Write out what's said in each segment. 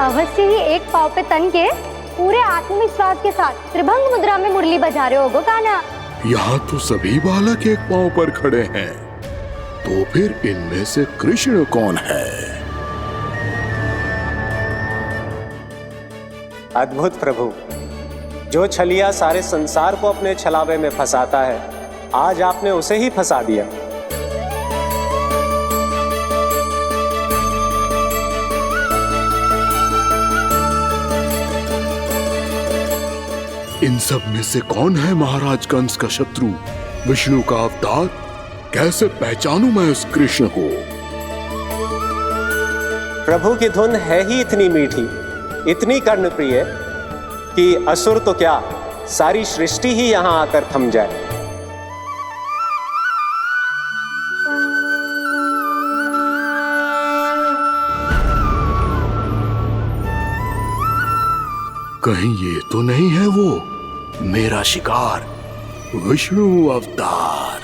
अवश्य ही एक पाव पे तन के पूरे आत्मविश्वास के साथ त्रिभंग मुद्रा में मुरली बजा रहे होगो कान्हा। यहाँ तो सभी बालक एक पांव पर खड़े हैं, तो फिर इनमें से कृष्ण कौन है? अद्भुत प्रभु, जो छलिया सारे संसार को अपने छलावे में फंसाता है, आज आपने उसे ही फंसा दिया। इन सब में से कौन है महाराज कंस का शत्रु, विष्णु का अवतार? कैसे पहचानूं मैं उस कृष्ण को? प्रभु की धुन है ही इतनी मीठी, इतनी कर्णप्रिय कि असुर तो क्या, सारी सृष्टि ही यहां आकर थम जाए। कहीं ये तो नहीं है वो मेरा शिकार, विष्णु अवतार?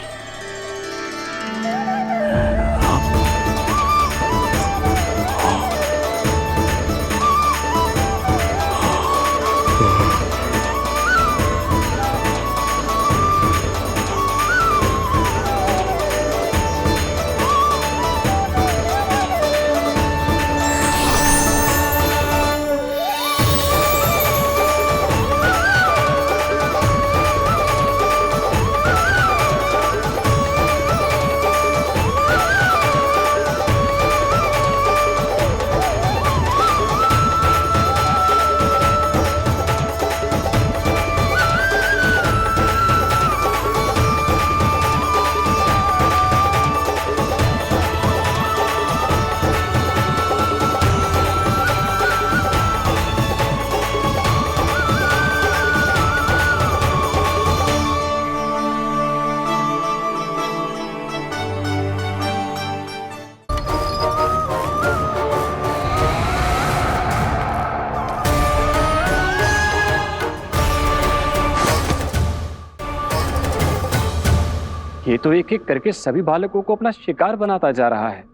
ये तो एक एक करके सभी बालकों को अपना शिकार बनाता जा रहा है।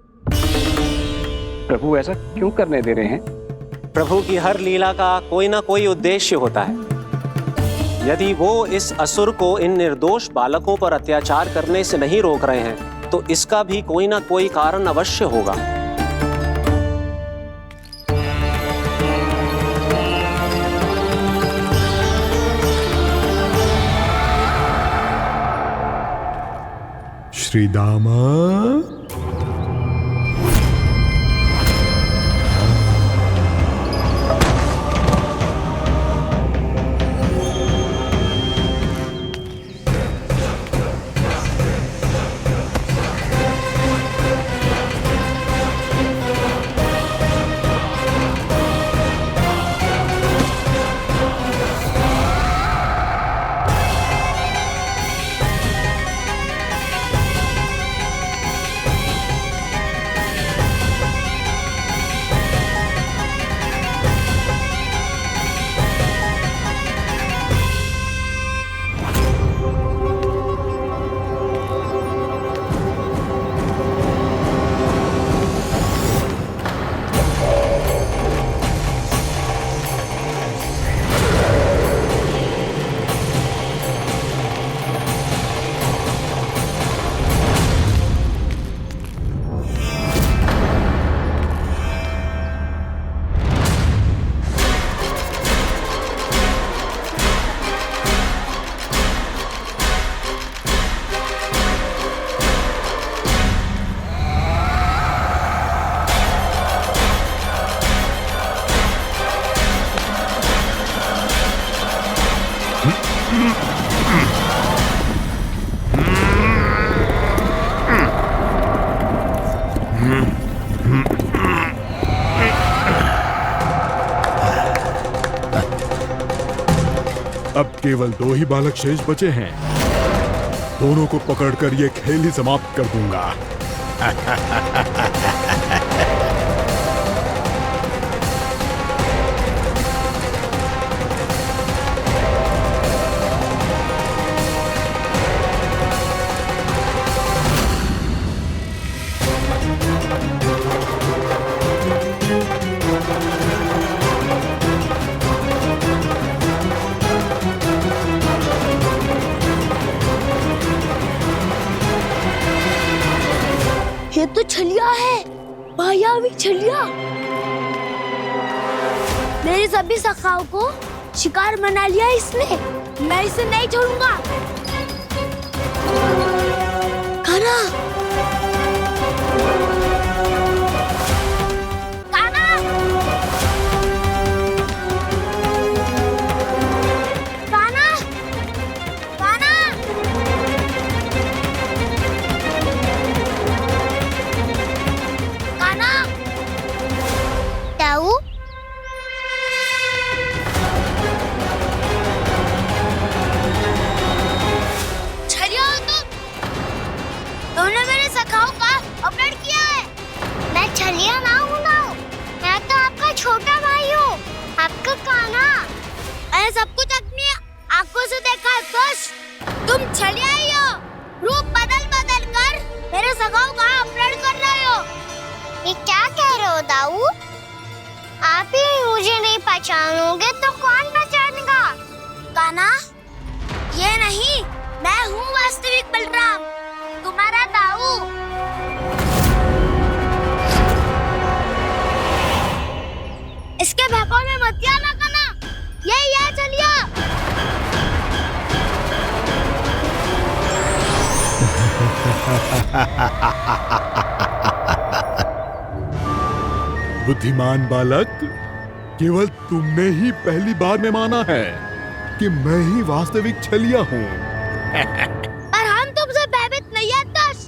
प्रभु ऐसा क्यों करने दे रहे हैं? प्रभु की हर लीला का कोई ना कोई उद्देश्य होता है। यदि वो इस असुर को इन निर्दोष बालकों पर अत्याचार करने से नहीं रोक रहे हैं, तो इसका भी कोई ना कोई कारण अवश्य होगा। श्री दामा, अब केवल 2 ही बालक शेष बचे हैं। दोनों को पकड़कर ये खेल ही समाप्त कर दूंगा। छलिया, मेरे सभी सखाओं को शिकार बना लिया इसने। मैं इसे नहीं छोड़ूंगा। कान्हा, कान्हा, कान्हा, कान्हा, कान्हा। दाऊ, छलिया तुमने मेरे सखाओं का अपहरण किया है। मैं छलिया ना हूँ दाऊ, मैं तो आपका छोटा भाई हूँ, आपका कान्हा। मैंने सब कुछ अपनी आंखों से देखा है। बस तुम छलिया ही हो। रूप बदल बदल कर मेरे सखाओं का अपहरण कर रहे हो। ये क्या कह रहे हो दाऊ? आप ही मुझे नहीं पहचानोगे तो कौन पहचानेगा? कान्हा, ये नहीं, मैं हूँ वास्तविक बलराम, तुम्हारा दाऊ। इसके बहकावे में मत आना कान्हा, ये चलिया। बुद्धिमान बालक, केवल तुमने ही पहली बार में माना है कि मैं ही वास्तविक छलिया हूँ। पर हम तुमसे भयभीत नहीं है दस।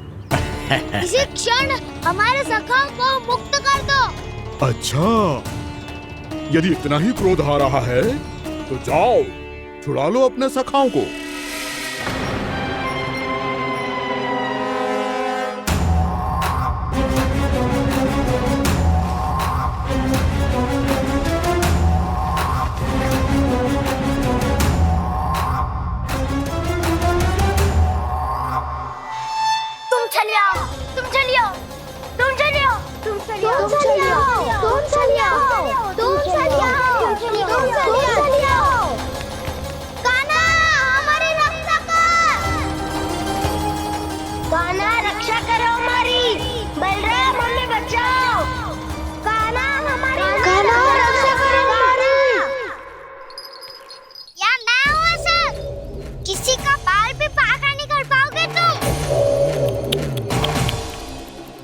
इसी क्षण हमारे सखाओं को मुक्त कर दो। अच्छा, यदि इतना ही क्रोध आ रहा है तो जाओ, छुड़ा लो अपने सखाओं को।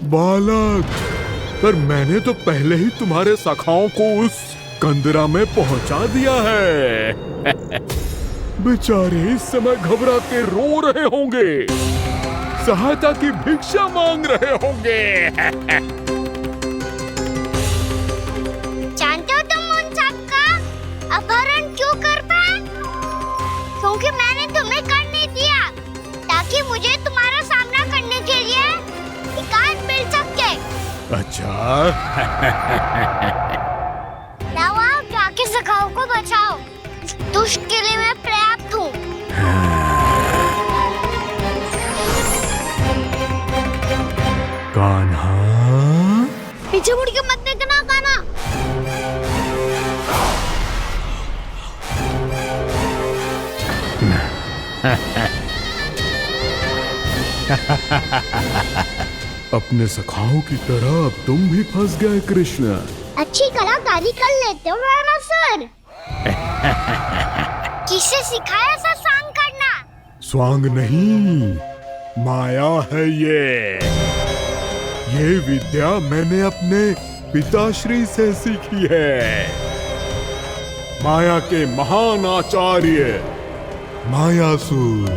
बालक, पर मैंने तो पहले ही तुम्हारे सखाओं को उस कंदरा में पहुंचा दिया है। बेचारे इस समय घबरा के रो रहे होंगे, सहायता की भिक्षा मांग रहे होंगे। जानते हो तुम उन सबका अपहरण क्यों कर पाए? क्योंकि मैंने तुम्हें कर नहीं दिया, ताकि मुझे तुम्हारा सामना करने के लिए एकांत मिल सके। अच्छा। दाऊ, आप जाके सखाओं को बचाओ। इस दुष्ट के लिए मैं पर्याप्त हूँ। कान्हा, पीछे मुड़ के मत देखना कान्हा। अपने सखाओं की तरह अब तुम भी फंस गए कृष्ण। अच्छी कलाकारी कर लेते हो मेरा सर। किसे सिखाया ऐसा स्वांग करना? स्वांग नहीं, माया है ये विद्या मैंने अपने पिताश्री से सीखी है। माया के महान आचार्य मायासुर।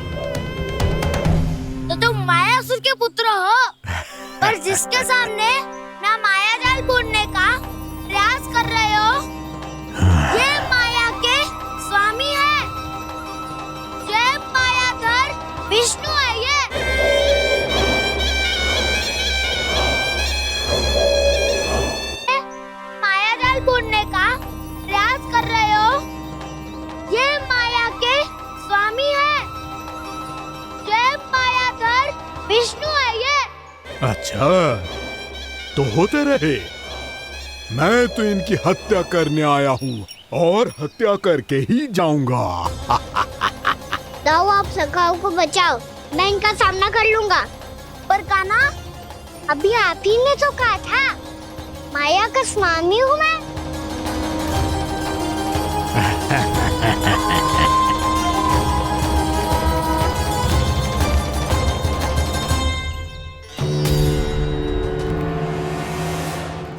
तो तुम मायासुर के पुत्र हो, पर जिसके सामने ना माया जाल बुनने का प्रयास कर रहे हो, ये माया के स्वामी है। ये मायाधर विष्णु है। ये माया जाल बुनने का प्रयास कर रहे हो, ये माया के स्वामी है। ये मायाधर विष्णु है। ये अच्छा, तो होते रहे। मैं तो इनकी हत्या करने आया हूँ और हत्या करके ही जाऊंगा। दाऊ, आप सखाओं को बचाओ, मैं इनका सामना कर लूंगा। पर कान्हा, अभी आप ही ने तो कहा था माया का स्वामी हूँ मैं।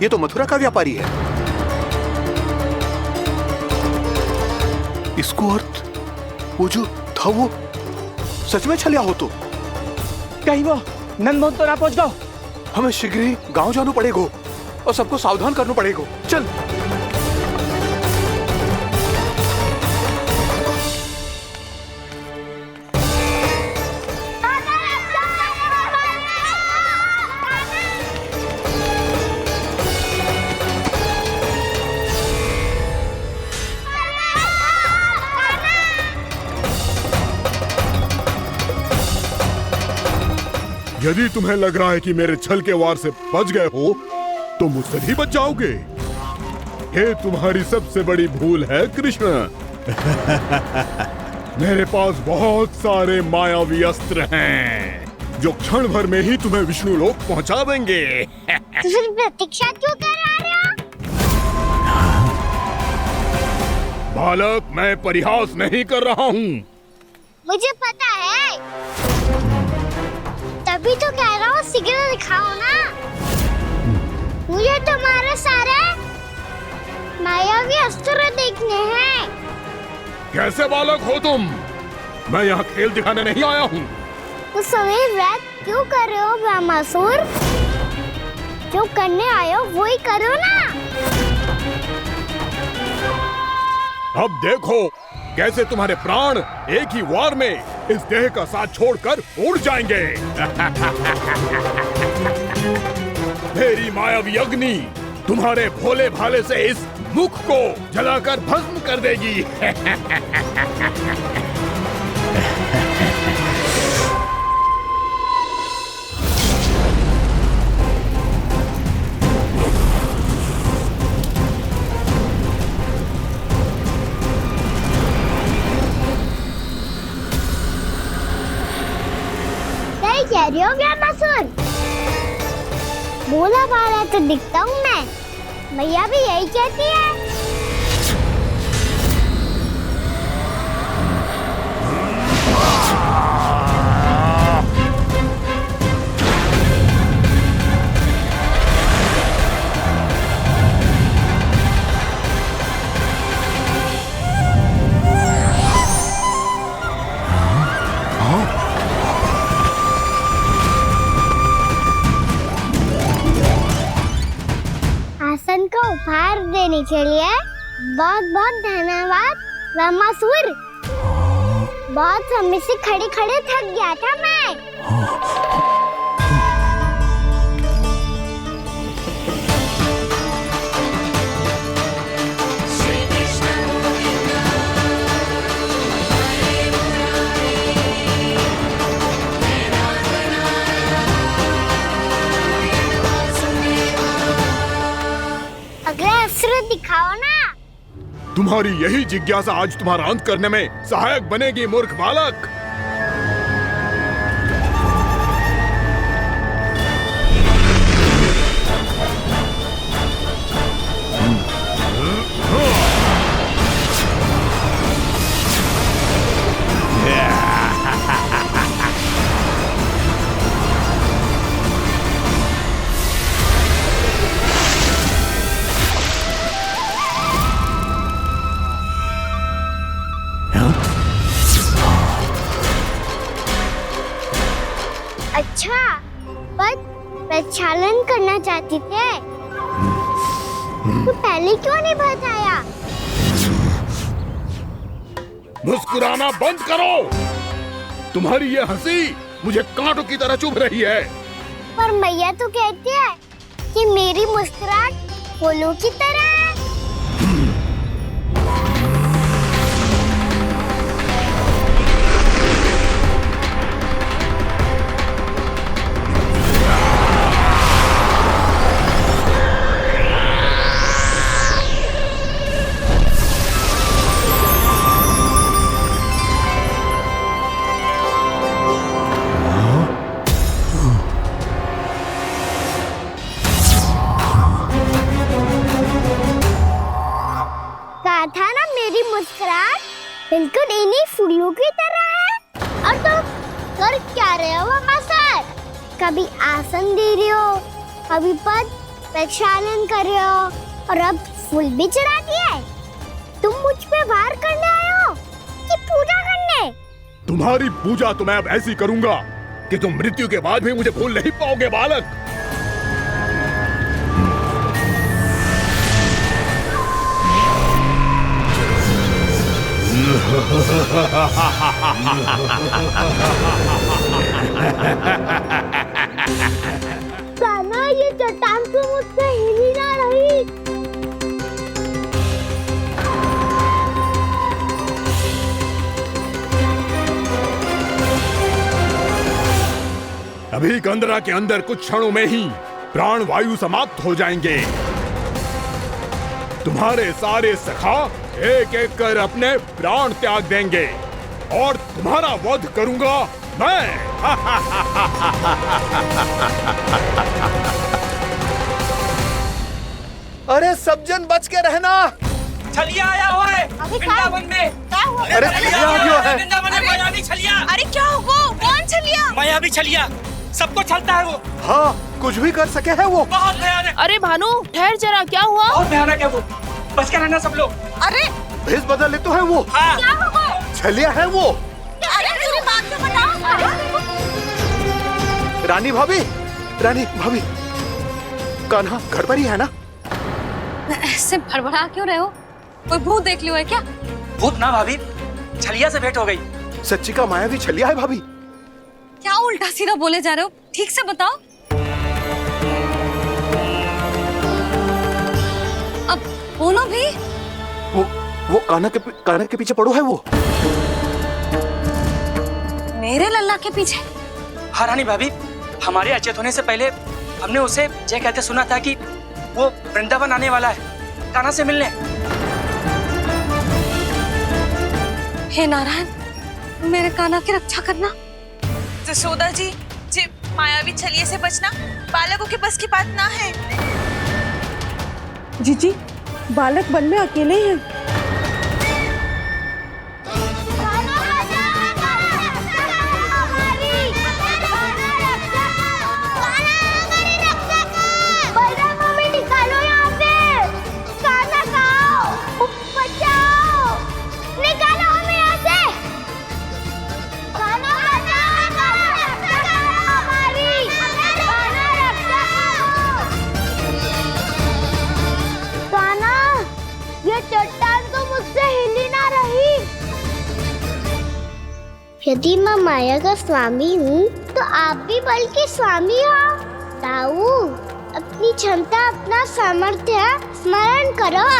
ये तो मथुरा का व्यापारी है। इसको अर्थ वो जो था वो सच में छलिया हो तो कहीं वो नंदमोहन तो ना पहुंच गओ। हमें शीघ्र ही गांव जाना पड़ेगा और सबको सावधान करना पड़ेगा। चल। यदि तुम्हें लग रहा है कि मेरे छल के वार से बच गए हो तो मुझसे भी बच जाओगे। ये तुम्हारी सबसे बड़ी भूल है कृष्ण। मेरे पास बहुत सारे मायावी अस्त्र हैं जो क्षण भर में ही तुम्हें विष्णु लोक पहुंचा देंगे। तो फिर प्रतीक्षा क्यों कर रहे हो? बालक, मैं परिहास नहीं कर रहा हूँ। मुझे पता है, तभी तो कह रहा हूँ शीघ्र दिखाओ ना। मुझे तुम्हारे सारे मायावी अस्त्र देखने हैं। कैसे बालक हो तुम? मैं यहाँ खेल दिखाने नहीं आया हूँ। तो समय व्रत क्यों कर रहे हो ब्रह्मासुर? जो करने आए हो वही करो ना। अब देखो कैसे तुम्हारे प्राण एक ही वार में इस देह का साथ छोड़कर उड़ जाएंगे। मेरी मायावी अग्नि तुम्हारे भोले भाले से इस मुख को जलाकर भस्म कर देगी। कह रही हो ब्रह्मासुर? भोला भाला तो दिखता हूँ मैं। मैया भी यही कहती है। आसन का उपहार देने के लिए बहुत बहुत धन्यवाद ब्रह्मासुर। बहुत समय से खड़े खड़े थक गया था मैं। अगला अस्त्र दिखाओ ना। तुम्हारी यही जिज्ञासा आज तुम्हारा अंत करने में सहायक बनेगी मूर्ख बालक। अच्छा, पर प्रक्षालन करना चाहती थे तो पहले क्यों नहीं बताया? मुस्कुराना बंद करो। तुम्हारी ये हंसी मुझे कांटों की तरह चुभ रही है। पर मैया तो कहती है कि मेरी मुस्कुराहट फूलों की तरह है। कहा था ना मेरी मुस्कुराहट बिल्कुल इन्हीं फूलों की तरह है। और तुम कर क्या रहे हो वहाँ सर? कभी आसन दे रहे हो, कभी पद प्रक्षालन कर रहे हो और अब फूल भी चढ़ा दिया है। तुम मुझ पे वार करने आए हो कि पूजा करने? तुम्हारी पूजा तो मैं अब ऐसी करूंगा कि तुम मृत्यु के बाद भी मुझे भूल नहीं पाओगे बालक। कान्हा, ये चट्टान तो मुझसे हिल ही ना रही। अभी कंदरा के अंदर कुछ क्षणों में ही प्राण वायु समाप्त हो जाएंगे। तुम्हारे सारे सखा एक एक कर अपने प्राण त्याग देंगे और तुम्हारा वध करूंगा मैं। अरे सब जन बच के रहना। छलिया आया हुआ है वृंदावन में। अरे छलिया आ गया है। वृंदावन में मायावी छलिया। अरे क्या हुआ? कौन छलिया? मायावी छलिया सबको छलता है वो। हाँ, कुछ भी कर सके है वो। बहुत भयानक। अरे भानु ठहर जरा, क्या हुआ? बहुत भयानक है वो, बच के रहना सब लोग। अरे भेष बदल ले तो है वो। हाँ। क्या हुआ? छलिया है वो। अरे मेरी बात तो बताओ। रानी भाभी, रानी भाभी, कान्हा घर पर ही है ना? ऐसे भड़बड़ा क्यों रहे हो? कोई भूत देख लियो है क्या? भूत ना भाभी, छलिया से भेंट हो गई। सच्ची का मायावी छलिया है भाभी। क्या उल्टा सीधा बोले जा रहे हो? ठीक से बताओ। अब बोलो भी। वो कान्हा के पीछे पड़ो है वो। मेरे लल्ला के पीछे? हाँ रानी भाभी, हमारे अचेत होने से पहले हमने उसे ये कहते सुना था कि वो वृंदावन आने वाला है कान्हा से मिलने। हे नारायण, मेरे कान्हा की रक्षा करना। जसोदा जी, मायावी छलिए से बचना बालकों के बस की बात ना है। जीजी, बालक वन में अकेले हैं। चट्टान तो मुझसे हिल ही ना रही। यदि मैं माया का स्वामी हूँ तो आप भी बल के स्वामी हो। ताऊ, अपनी क्षमता, अपना सामर्थ्य स्मरण करो।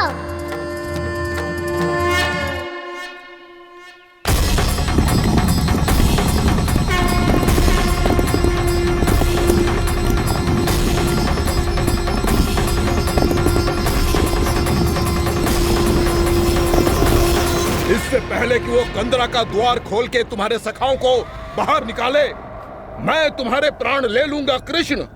इससे पहले कि वो कंदरा का द्वार खोल के तुम्हारे सखाओं को बाहर निकाले, मैं तुम्हारे प्राण ले लूंगा कृष्ण।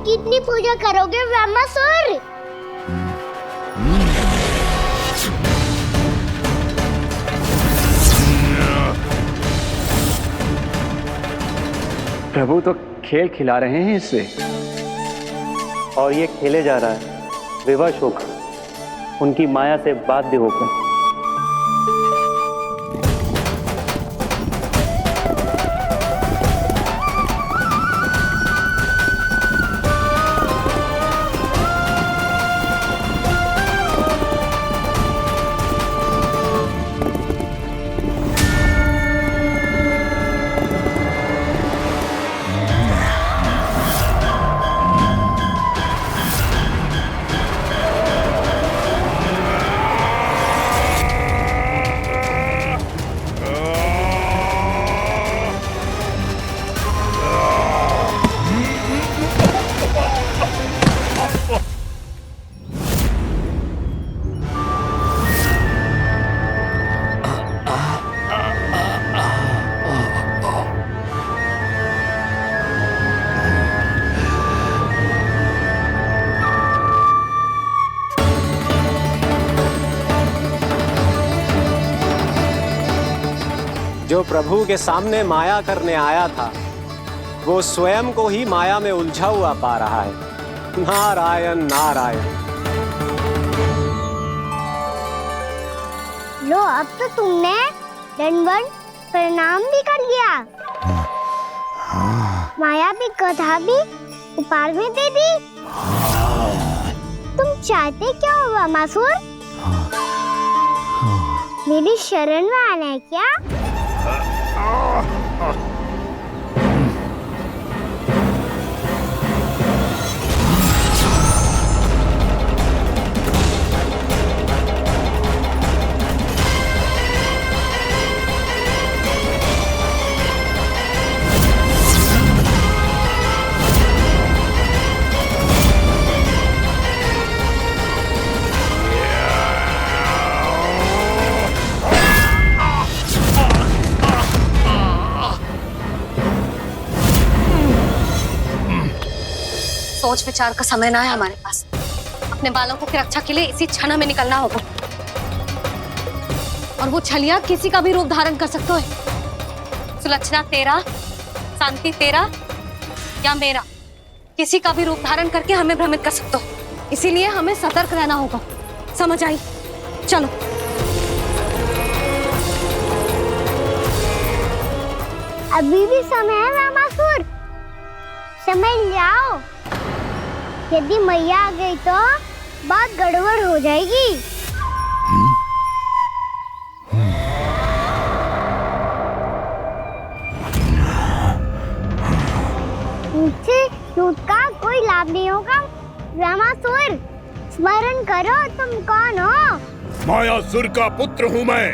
कितनी पूजा करोगे ब्रह्मासुर? प्रभु तो खेल खिला रहे हैं इससे, और ये खेले जा रहा है विवश होकर, उनकी माया से बाध्य होकर। जो प्रभु के सामने माया करने आया था वो स्वयं को ही माया में उलझा हुआ पा रहा है। नारायण नारायण। लो, अब तो तुमने दंडवत प्रणाम भी कर लिया, माया भी कथा भी उपहार में दे दी। तुम चाहते क्या हो वामासुर? मेरी शरण में आना है क्या? सोच विचार का समय ना है हमारे पास। अपने बालकों की रक्षा के लिए इसी क्षण हमें निकलना होगा। और वो छलिया किसी का भी रूप धारण कर सकते है। सुलक्षणा तेरा, शांति तेरा या मेरा, किसी का भी रूप धारण करके हमें भ्रमित कर सकते हो। इसीलिए हमें सतर्क रहना होगा। समझ आई? चलो। अभी भी समय है वामासुर, समझ जाओ। यदि मैया आ गई तो बात गड़बड़ हो जाएगी। मुझसे झूठ का कोई लाभ नहीं होगा। वामासुर, स्मरण करो तुम कौन हो। मायासुर का पुत्र हूँ मैं,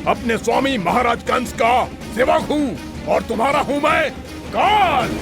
अपने स्वामी महाराज कंस का सेवक हूँ, और तुम्हारा हूँ मैं काल।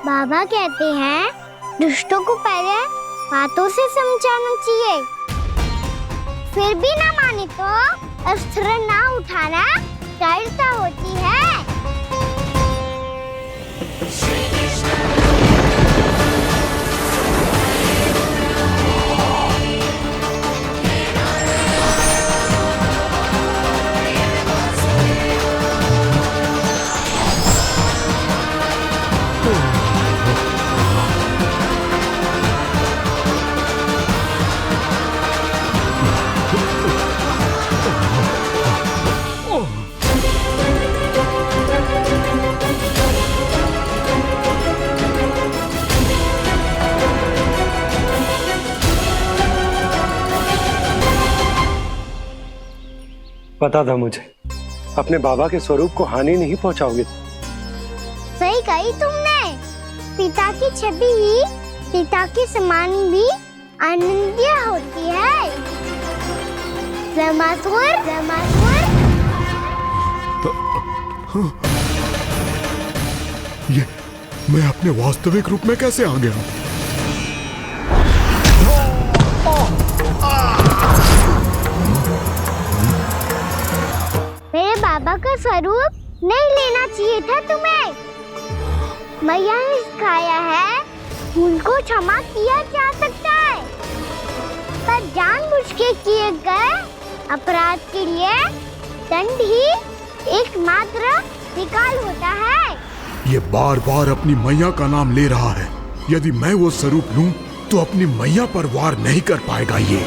बाबा कहते हैं दुष्टों को पहले बातों से समझाना चाहिए, फिर भी ना माने तो अस्त्र ना उठाना कायरता होती है। पता था मुझे, अपने बाबा के स्वरूप को हानि नहीं पहुंचाओगे। सही कही तुमने। पिता की छवि ही पिता के समान भी आनंदीय होती है। वामासुर, वामासुर। ये मैं अपने वास्तविक रूप में कैसे आ गया? मेरे बाबा का स्वरूप नहीं लेना चाहिए था तुम्हें। मैया ने सिखाया है भूल को क्षमा किया जा सकता है, पर जानबूझ के किए गए अपराध के लिए दंड ही एकमात्र विकल्प होता है। ये बार बार अपनी मैया का नाम ले रहा है। यदि मैं वो स्वरूप लूं तो अपनी मैया पर वार नहीं कर पाएगा ये।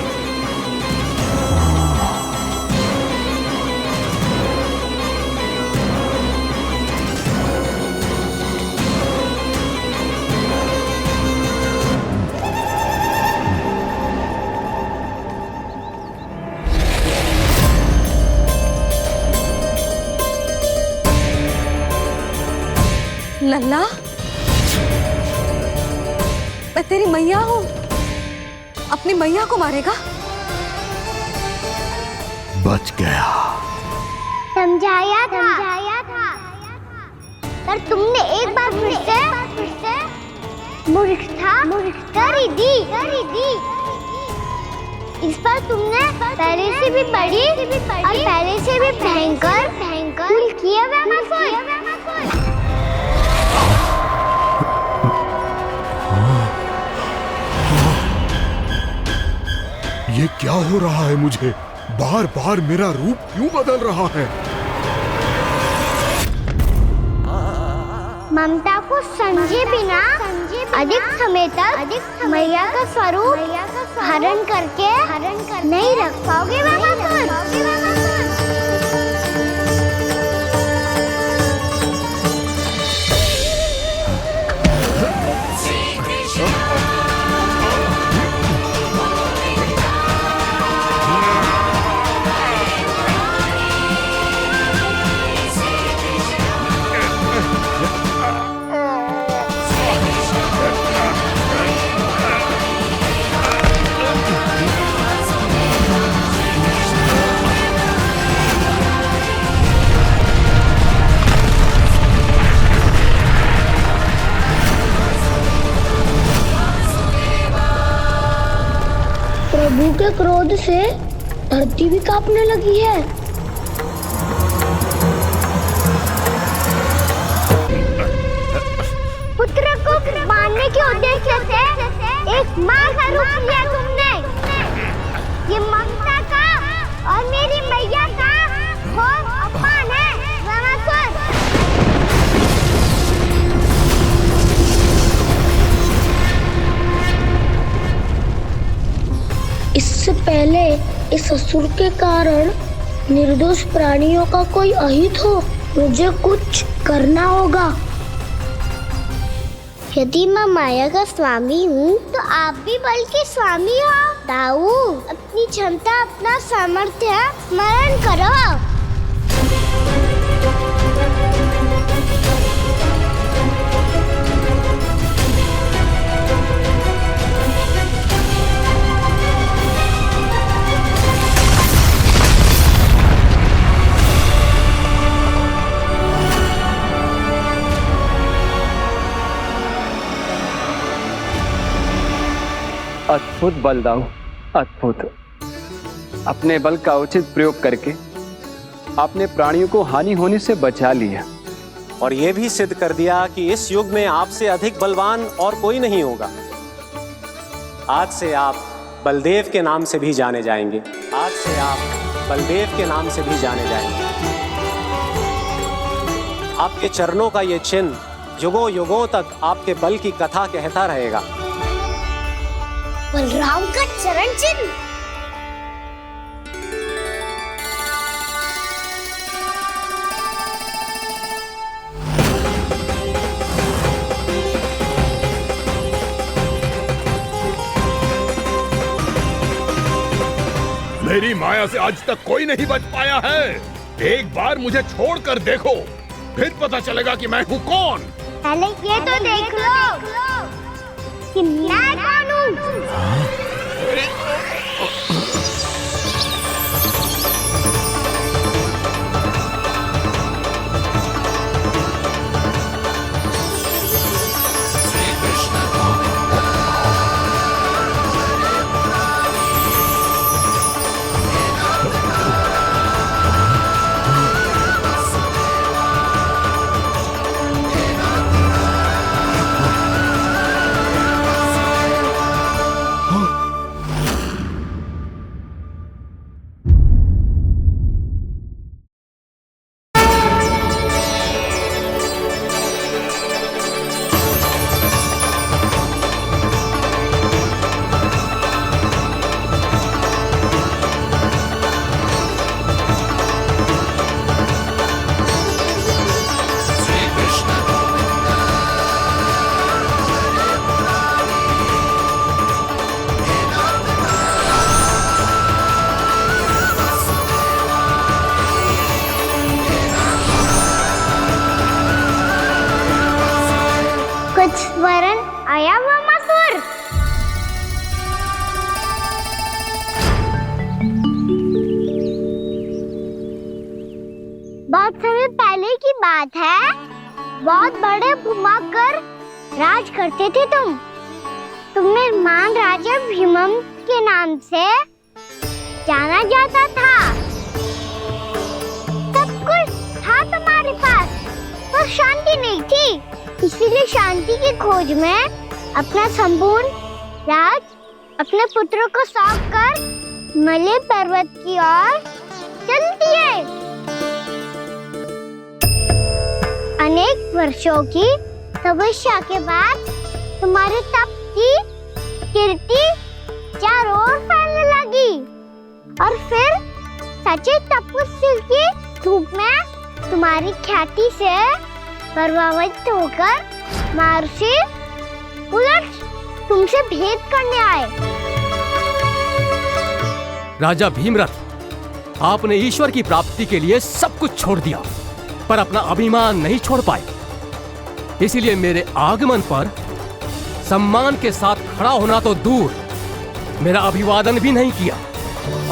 लल्ला, मैं तेरी मैया हूँ, अपनी मैया को मारेगा? बच गया। समझाया था पर तुमने एक बार फिर से मूर्खता कर ही दी। इस पर तुमने पहले से भी बड़ी और पहले से भी भयंकर भूल किया ये क्या हो रहा है मुझे? बार बार मेरा रूप क्यों बदल रहा है? ममता को समझे बिना अधिक समय तक मैया का स्वरूप हरण करके नहीं रख पाओगे प्रभु के क्रोध से धरती भी कांपने लगी है। पुत्र को मारने के उद्देश्य से एक मां का रूप लिया तुमने। ये ममता का और मेरी मैया का घोर अपमान है रामासुर। इससे पहले इस असुर के कारण निर्दोष प्राणियों का कोई अहित हो, मुझे कुछ करना होगा। यदि मैं माया का स्वामी हूँ तो आप भी बल के स्वामी हो। दाऊ, अपनी क्षमता, अपना सामर्थ्य स्मरण करो। अद्भुत बलदाऊ, अद्भुत। अपने बल का उचित प्रयोग करके आपने प्राणियों को हानि होने से बचा लिया और यह भी सिद्ध कर दिया कि इस युग में आपसे अधिक बलवान और कोई नहीं होगा। आज से आप बलदेव के नाम से भी जाने जाएंगे। आज से आप बलदेव के नाम से भी जाने जाएंगे। आपके चरणों का ये चिन्ह युगों युगों तक आपके बल की कथा कहता रहेगा। बलराम का चरण चिन्ह। मेरी माया से आज तक कोई नहीं बच पाया है। एक बार मुझे छोड़कर देखो, फिर पता चलेगा कि मैं हूँ कौन। पहले ये तो देख लो कि मैं कौन हूँ। बात है, बहुत बड़े घुमाकर राज करते थे तुम। तुम्हें महान राजा भीमम के नाम से जाना जाता था। सब कुछ था तुम्हारे पास, पर शांति नहीं थी। इसीलिए शांति की खोज में अपना संपूर्ण राज अपने पुत्रों को सौंप कर मलय पर्वत की ओर चल दिए। अनेक वर्षों की तपस्या के बाद तुम्हारे तप की कीर्ति चारों ओर फैलने लगी और फिर सच्चे तपस्वी के रूप में तुम्हारी ख्याति से प्रभावित होकर महर्षि उलट तुमसे भेंट करने आए। राजा भीमरथ, आपने ईश्वर की प्राप्ति के लिए सब कुछ छोड़ दिया, पर अपना अभिमान नहीं छोड़ पाए। इसीलिए मेरे आगमन पर सम्मान के साथ खड़ा होना तो दूर, मेरा अभिवादन भी नहीं किया।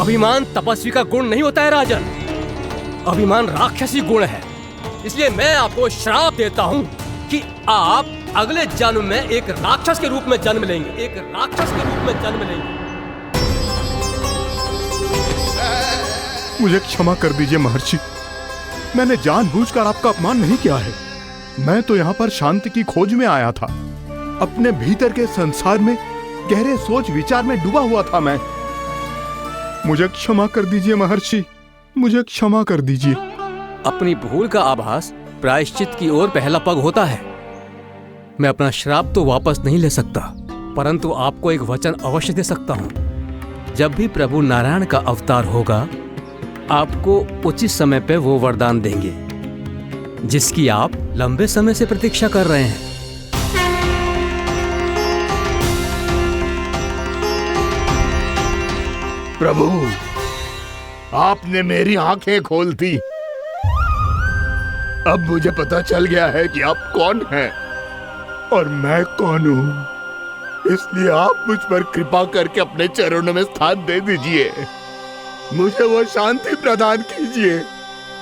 अभिमान तपस्वी का गुण नहीं होता है राजन, अभिमान राक्षसी गुण है। इसलिए मैं आपको श्राप देता हूं कि आप अगले जन्म में एक राक्षस के रूप में जन्म लेंगे, एक राक्षस के रूप में जन्म लेंगे। मुझे क्षमा कर दीजिए महर्षि, मैंने जानबूझकर आपका अपमान नहीं किया है। मैं तो यहाँ पर शांति की खोज में आया था। अपने भीतर के संसार में गहरे सोच विचार में डूबा हुआ था मैं। मुझे क्षमा कर दीजिए महर्षि, मुझे क्षमा कर दीजिए। अपनी भूल का आभास प्रायश्चित की ओर पहला पग होता है। मैं अपना श्राप तो वापस नहीं ले सकता, परंतु आपको एक वचन अवश्य दे सकता हूँ। जब भी प्रभु नारायण का अवतार होगा, आपको उचित समय पे वो वरदान देंगे जिसकी आप लंबे समय से प्रतीक्षा कर रहे हैं। प्रभु, आपने मेरी आंखें खोल दी। अब मुझे पता चल गया है कि आप कौन हैं और मैं कौन हूँ। इसलिए आप मुझ पर कृपा करके अपने चरणों में स्थान दे दीजिए। मुझे वो शांति प्रदान कीजिए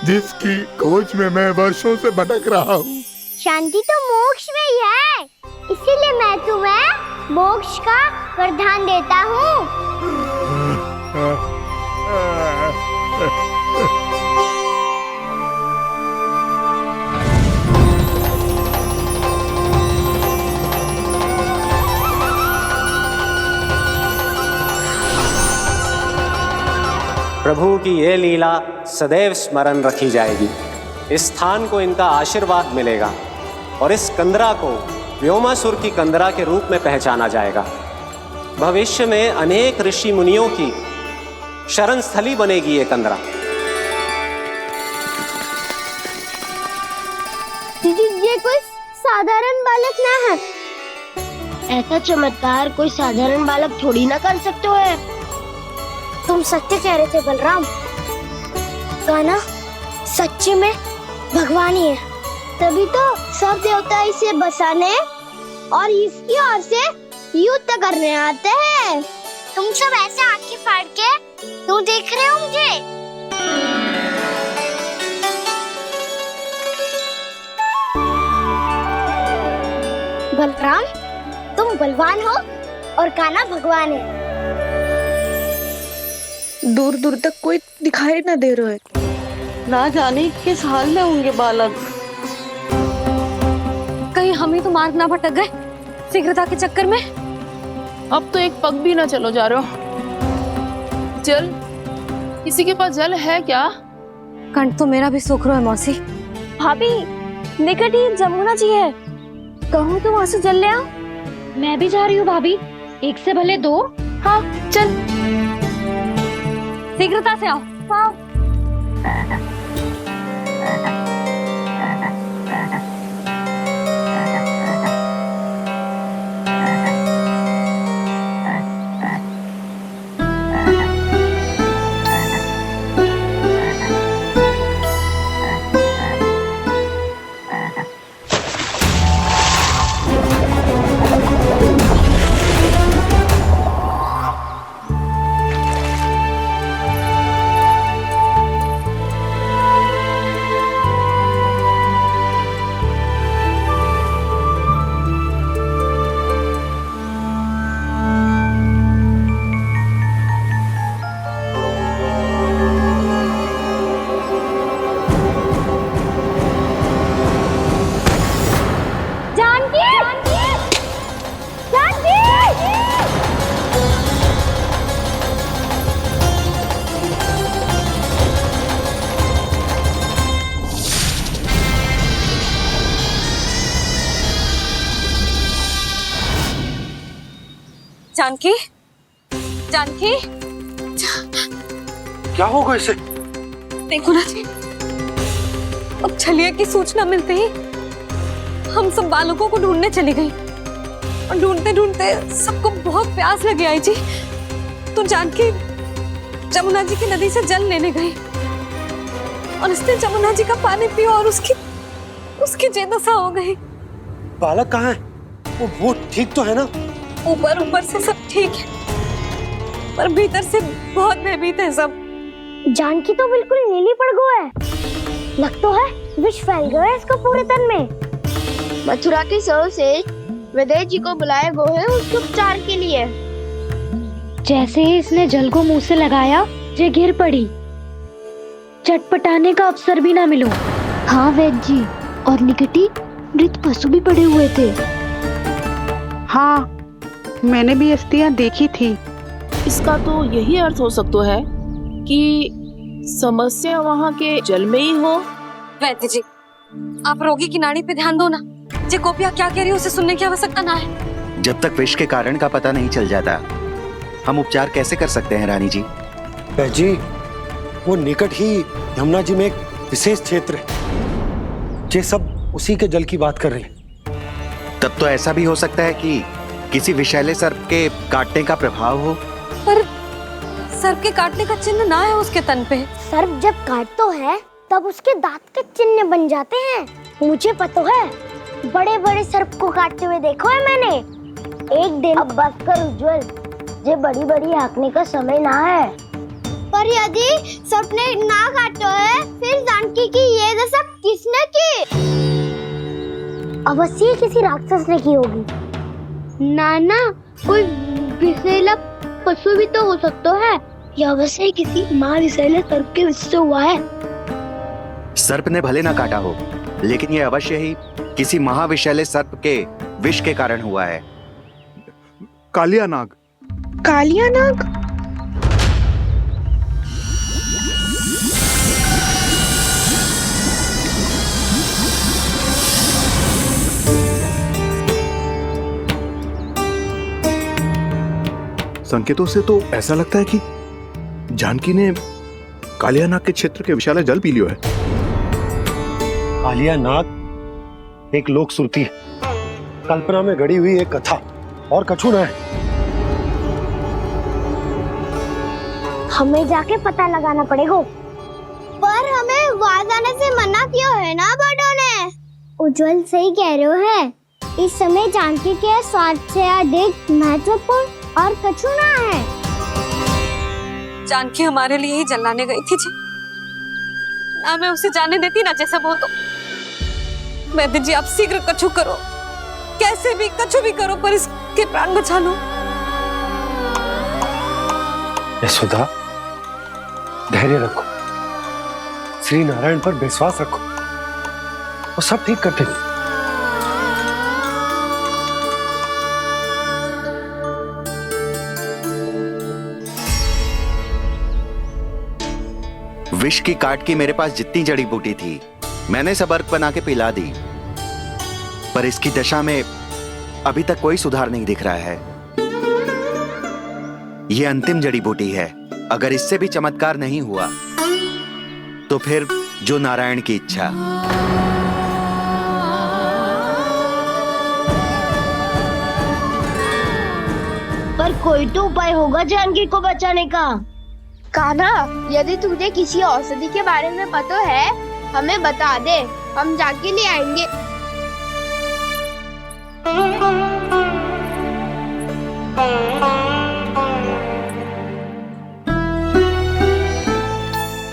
जिसकी खोज में मैं वर्षों से भटक रहा हूँ। शांति तो मोक्ष में ही है, इसीलिए मैं तुम्हें मोक्ष का वरदान देता हूँ। प्रभु की ये लीला सदैव स्मरण रखी जाएगी। इस स्थान को इनका आशीर्वाद मिलेगा और इस कंदरा को व्योमासुर की कंदरा के रूप में पहचाना जाएगा। भविष्य में अनेक ऋषि मुनियों की शरण स्थली बनेगी ये कंदरा। दीदी, ये कोई साधारण बालक ना है। ऐसा चमत्कार कोई साधारण बालक थोड़ी ना कर सकते हो। तुम सत्य कह रहे थे बलराम, गाना सच्ची में भगवान ही है, तभी तो सब देवता इसे बसाने और इसकी ओर से युद्ध करने आते हैं। तुम सब ऐसे आंखें फाड़ के क्यों देख रहे हो मुझे? बलराम, तुम बलवान हो और कान्हा भगवान है। दूर दूर तक कोई दिखाई न दे रहा है, ना जाने किस हाल में होंगे बालक। कहीं हम ही तो मार्ग ना भटक गए शीघ्रता के चक्कर में। अब तो एक पग भी ना चलो जा रहे हो। जल, किसी के पास जल है क्या? कंठ तो मेरा भी सूख रहा है मौसी। भाभी, निकट ही जमुना जी है, कहूँ तो वहाँ से जल ले आओ। मैं भी जा रही हूँ भाभी, एक से भले दो। हाँ चल, शीघ्रता से आओ। हाँ। जानकी, जानकी, क्या होगा इसे? देखो ना जी, अब छलिया की सूचना मिलते ही हम सब बालकों को ढूंढने चली गई और ढूंढते ढूंढते सबको बहुत प्यास लगी आई जी। तो जानकी जमुना जी की नदी से जल लेने गई और उसने जमुना जी का पानी पिया और उसकी जेदशा हो गई। बालक कहाँ है? वो ठीक तो है ना? ऊपर से सब ठीक है, पर भीतर से बहुत भयभीत है सब। जानकी तो बिल्कुल नीली पड़ गया है। लग तो है विष फैल गया है इसको पूरे तन में। मथुरा के सर्वश्रेष्ठ विदेह जी को बुलाया गो है उसके उपचार के लिए। जैसे ही इसने जल को मुंह से लगाया, ये गिर पड़ी। चटपटाने का अवसर भी ना मिलो। हाँ वैद्य जी, और निकटी मृत पशु भी पड़े हुए थे। हाँ, मैंने भी अस्थियां देखी थी। इसका तो यही अर्थ हो सकता है कि समस्या वहाँ के जल में ही हो। वैद्य जी, आप रोगी की नाड़ी पे ध्यान दो ना। जे गोपिया क्या कह रही है उसे सुनने की आवश्यकता ना है। जब तक विष के कारण का पता नहीं चल जाता, हम उपचार कैसे कर सकते हैं रानी जी? जी, वो निकट ही यमुना जी में एक विशेष क्षेत्र है। ये सब उसी के जल की बात कर रही है। तब तो ऐसा भी हो सकता है कि किसी विषैले सर्प के काटने का प्रभाव हो। पर सर्प के काटने का चिन्ह ना है उसके तन पे। सर्प जब काटता है तब उसके दांत के चिन्ह बन जाते हैं। मुझे पता है, बड़े बड़े सर्प को काटते हुए देखो है मैंने। एक दिन अब बस कर उज्जवल, ये बड़ी बड़ी हाँकने का समय ना है। पर यदि सर्प ने ना काटा है, फिर जानकी की ये दशा किसने की? अवश्य किसी राक्षस ने की होगी। नाना, कोई विषैला पशु भी तो हो सकता है। यह अवश्य किसी माँ विषैले सर्प के विष से हुआ है। सर्प ने भले ना काटा हो, लेकिन यह अवश्य ही किसी महाविषैले सर्प के विष के कारण हुआ है। कालिया नाग। कालिया नाग? संकेतों से तो ऐसा लगता है कि जानकी ने कालिया नाग के क्षेत्र के विशाल जल पी लियो है। कालिया नाग एक लोक श्रुति है, कल्पना में गढ़ी हुई एक कथा, और कछु न है। हमें जाके पता लगाना पड़ेगा। पर हमें वहां जाने से मना किया है ना बड़ों ने। उज्जवल सही कह रहे हो है। इस समय जानकी के स्वार्थ से अधिक महत्वपूर्ण और कछु ना है। जानकी हमारे लिए ही जलाने गई थी जी। ना मैं उसे जाने देती ना जैसा वो तो। वैद्य जी, आप शीघ्र कछु करो, कैसे भी कछु भी करो, पर इसके प्राण बचा लो। यशोदा, धैर्य रखो, श्री नारायण पर विश्वास रखो, वो सब ठीक कर देंगे। विष की काट की मेरे पास जितनी जड़ी बूटी थी, मैंने सब अर्क बना के पिला दी, पर इसकी दशा में अभी तक कोई सुधार नहीं दिख रहा है। यह अंतिम जड़ी बूटी है। अगर इससे भी चमत्कार नहीं हुआ तो फिर जो नारायण की इच्छा। पर कोई तो उपाय होगा जानकी को बचाने का। कान्हा, यदि तुझे किसी औषधि के बारे में पता है, हमें बता दे, हम जाके ले आएंगे।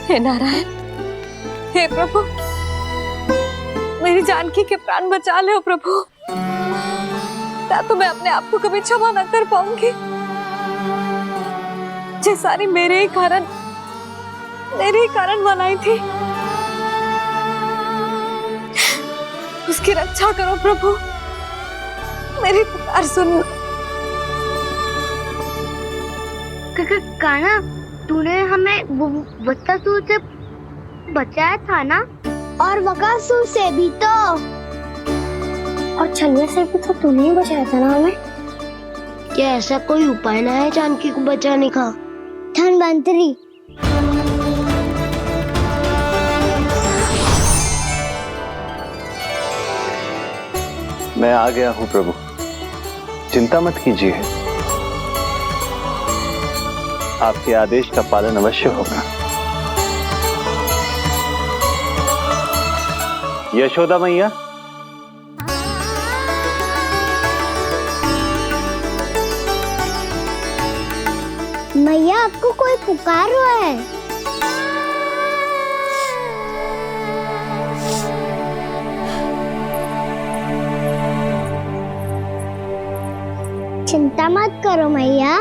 हे नारायण, हे प्रभु, मेरी जानकी के प्राण बचा ले प्रभु। या तो मैं अपने आप को कभी क्षमा न कर पाऊंगी। ये सारी मेरे ही कारण बनाई थी। उसकी रक्षा करो प्रभु, मेरी पुकार सुनो। कान्हा, तूने हमें वत्सासुर से बचाया था ना? और बकासुर से भी तो। और छलिया से भी तो तूने ही बचाया था ना हमें? क्या ऐसा कोई उपाय ना है जानकी को बचाने का? धनवंतरी, मैं आ गया हूं प्रभु, चिंता मत कीजिए, आपके आदेश का पालन अवश्य होगा। यशोदा मैया, मैया आपको कोई पुकार रहा है। चिंता मत करो मैया,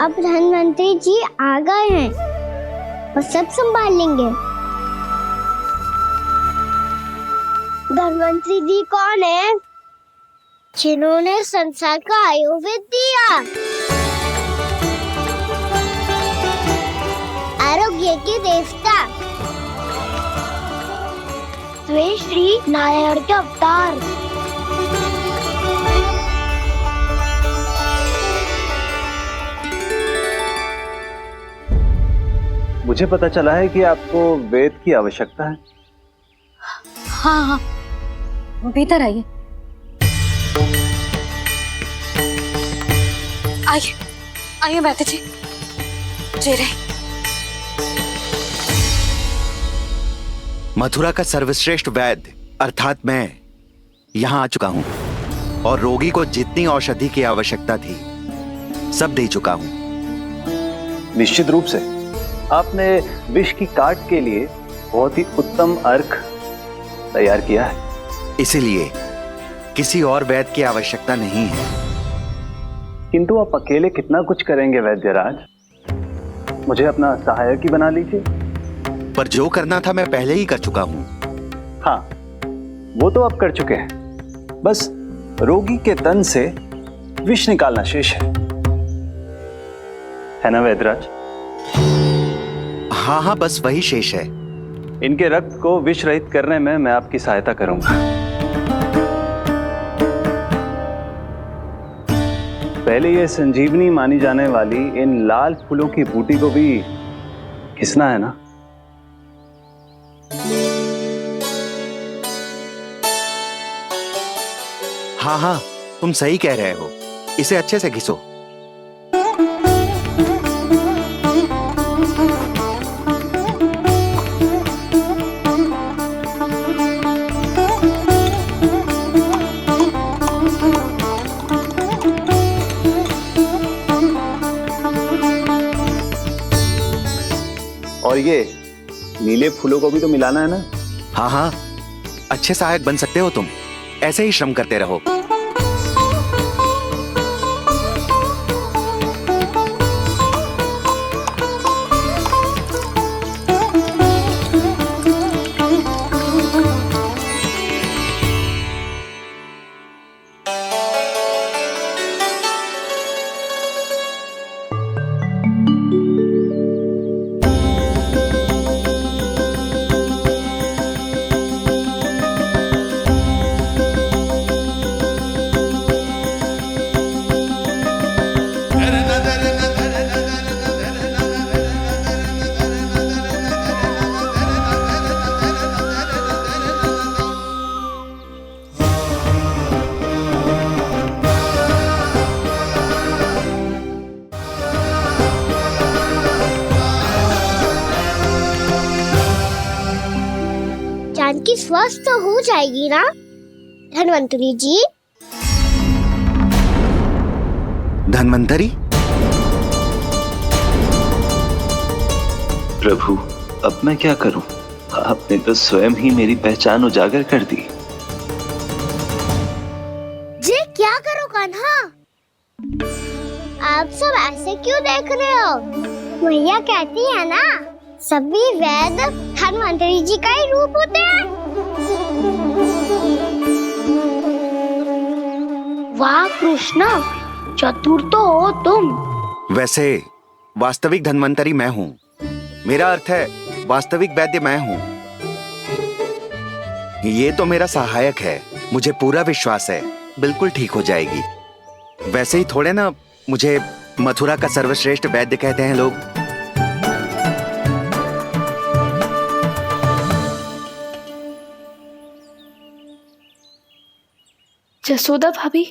अब धनवंतरी जी आ गए हैं और सब संभाल लेंगे। धनवंतरी जी कौन है? जिन्होंने संसार का आयुर्वेद दिया, आरोग्य के देवता, वे श्री नारायण के अवतार। मुझे पता चला है कि आपको वेद की आवश्यकता है। हाँ हाँ, भीतर आइए। आइए आइए बैठे जी। जी रहे। मथुरा का सर्वश्रेष्ठ वैद्य अर्थात मैं यहाँ आ चुका हूँ और रोगी को जितनी औषधि की आवश्यकता थी सब दे चुका हूँ। निश्चित रूप से आपने विष की काट के लिए बहुत ही उत्तम अर्क तैयार किया है, इसीलिए किसी और वैद्य की आवश्यकता नहीं है। किंतु आप अकेले कितना कुछ करेंगे वैद्यराज, मुझे अपना सहायक ही बना लीजिए। पर जो करना था मैं पहले ही कर चुका हूँ। हाँ, वो तो आप कर चुके हैं, बस रोगी के तन से विष निकालना शेष है ना वैद्यराज? हाँ हाँ, बस वही शेष है। इनके रक्त को विष रहित करने में मैं आपकी सहायता करूंगा। पहले ये संजीवनी मानी जाने वाली इन लाल फूलों की बूटी को भी घिसना है ना? हाँ हाँ, तुम सही कह रहे हो, इसे अच्छे से घिसो। और ये नीले फूलों को भी तो मिलाना है ना? हाँ हाँ, अच्छे सहायक बन सकते हो तुम, ऐसे ही श्रम करते रहो। जानकी स्वस्थ तो हो जाएगी ना धनवंतरी जी? धनवंतरी? प्रभु, अब मैं क्या करूं? आपने तो स्वयं ही मेरी पहचान उजागर कर दी। जी क्या करो कान्हा? आप सब ऐसे क्यों देख रहे हो? भैया कहती है ना, सभी वैद्य धनवंतरी जी का ही रूप होते हैं। वाह कृष्णा, चतुर तो हो तुम। वैसे वास्तविक धनवंतरी मैं हूँ, मेरा अर्थ है वास्तविक वैद्य मैं हूँ। ये तो मेरा सहायक है, मुझे पूरा विश्वास है बिल्कुल ठीक हो जाएगी। वैसे ही थोड़े ना मुझे मथुरा का सर्वश्रेष्ठ वैद्य कहते हैं लोग। जसोदा भाभी,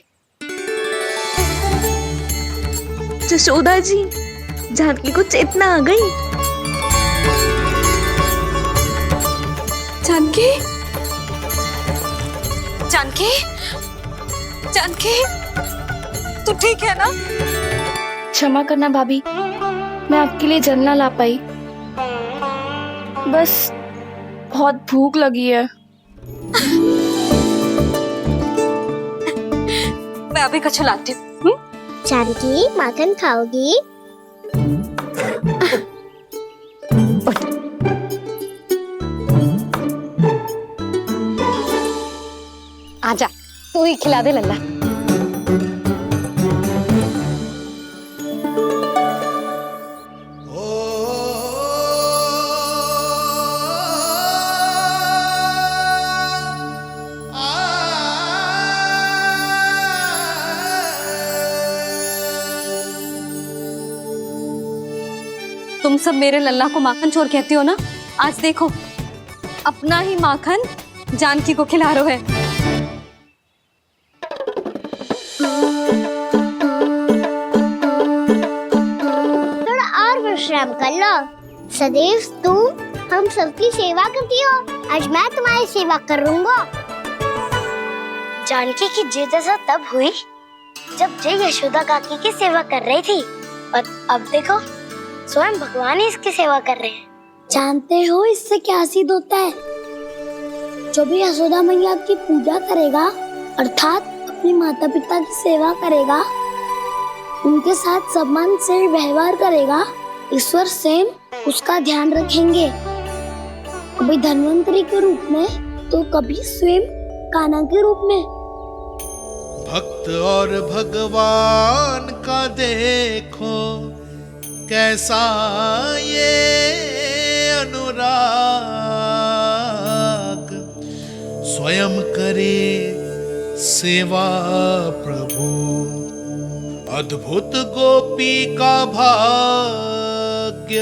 जसोदा जी, जानकी को चेतना आ गई। जानकी, जानकी, जानकी, तू ठीक है ना? क्षमा करना भाभी, मैं आपके लिए जल ना ला पाई। बस बहुत भूख लगी है। मैं अभी कछु लाती हूँ। जानकी, माखन खाओगी? आजा, तू ही खिला दे लल्ला। तुम सब मेरे लल्ला को माखन चोर कहती हो ना? आज देखो, अपना ही माखन जानकी को खिला रहे है। थोड़ा और विश्राम कर लो। सदैव तुम हम सबकी सेवा करती हो, आज मैं तुम्हारी सेवा करूंगा। जानकी की जिज्ञासा तब हुई जब जय यशोदा काकी की सेवा कर रही थी, और अब देखो स्वयं भगवान ही इसकी सेवा कर रहे हैं। जानते हो इससे क्या सिद्ध होता है? जो भी यशोदा मैया की पूजा करेगा, अर्थात अपने माता पिता की सेवा करेगा, उनके साथ सम्मान से व्यवहार करेगा, ईश्वर स्वयं उसका ध्यान रखेंगे। कभी धन्वंतरी के रूप में तो कभी स्वयं कान्हा के रूप में। भक्त और भगवान का देखो कैसा ये अनुराग, स्वयं करे सेवा प्रभु, अद्भुत गोपी का भाग्य।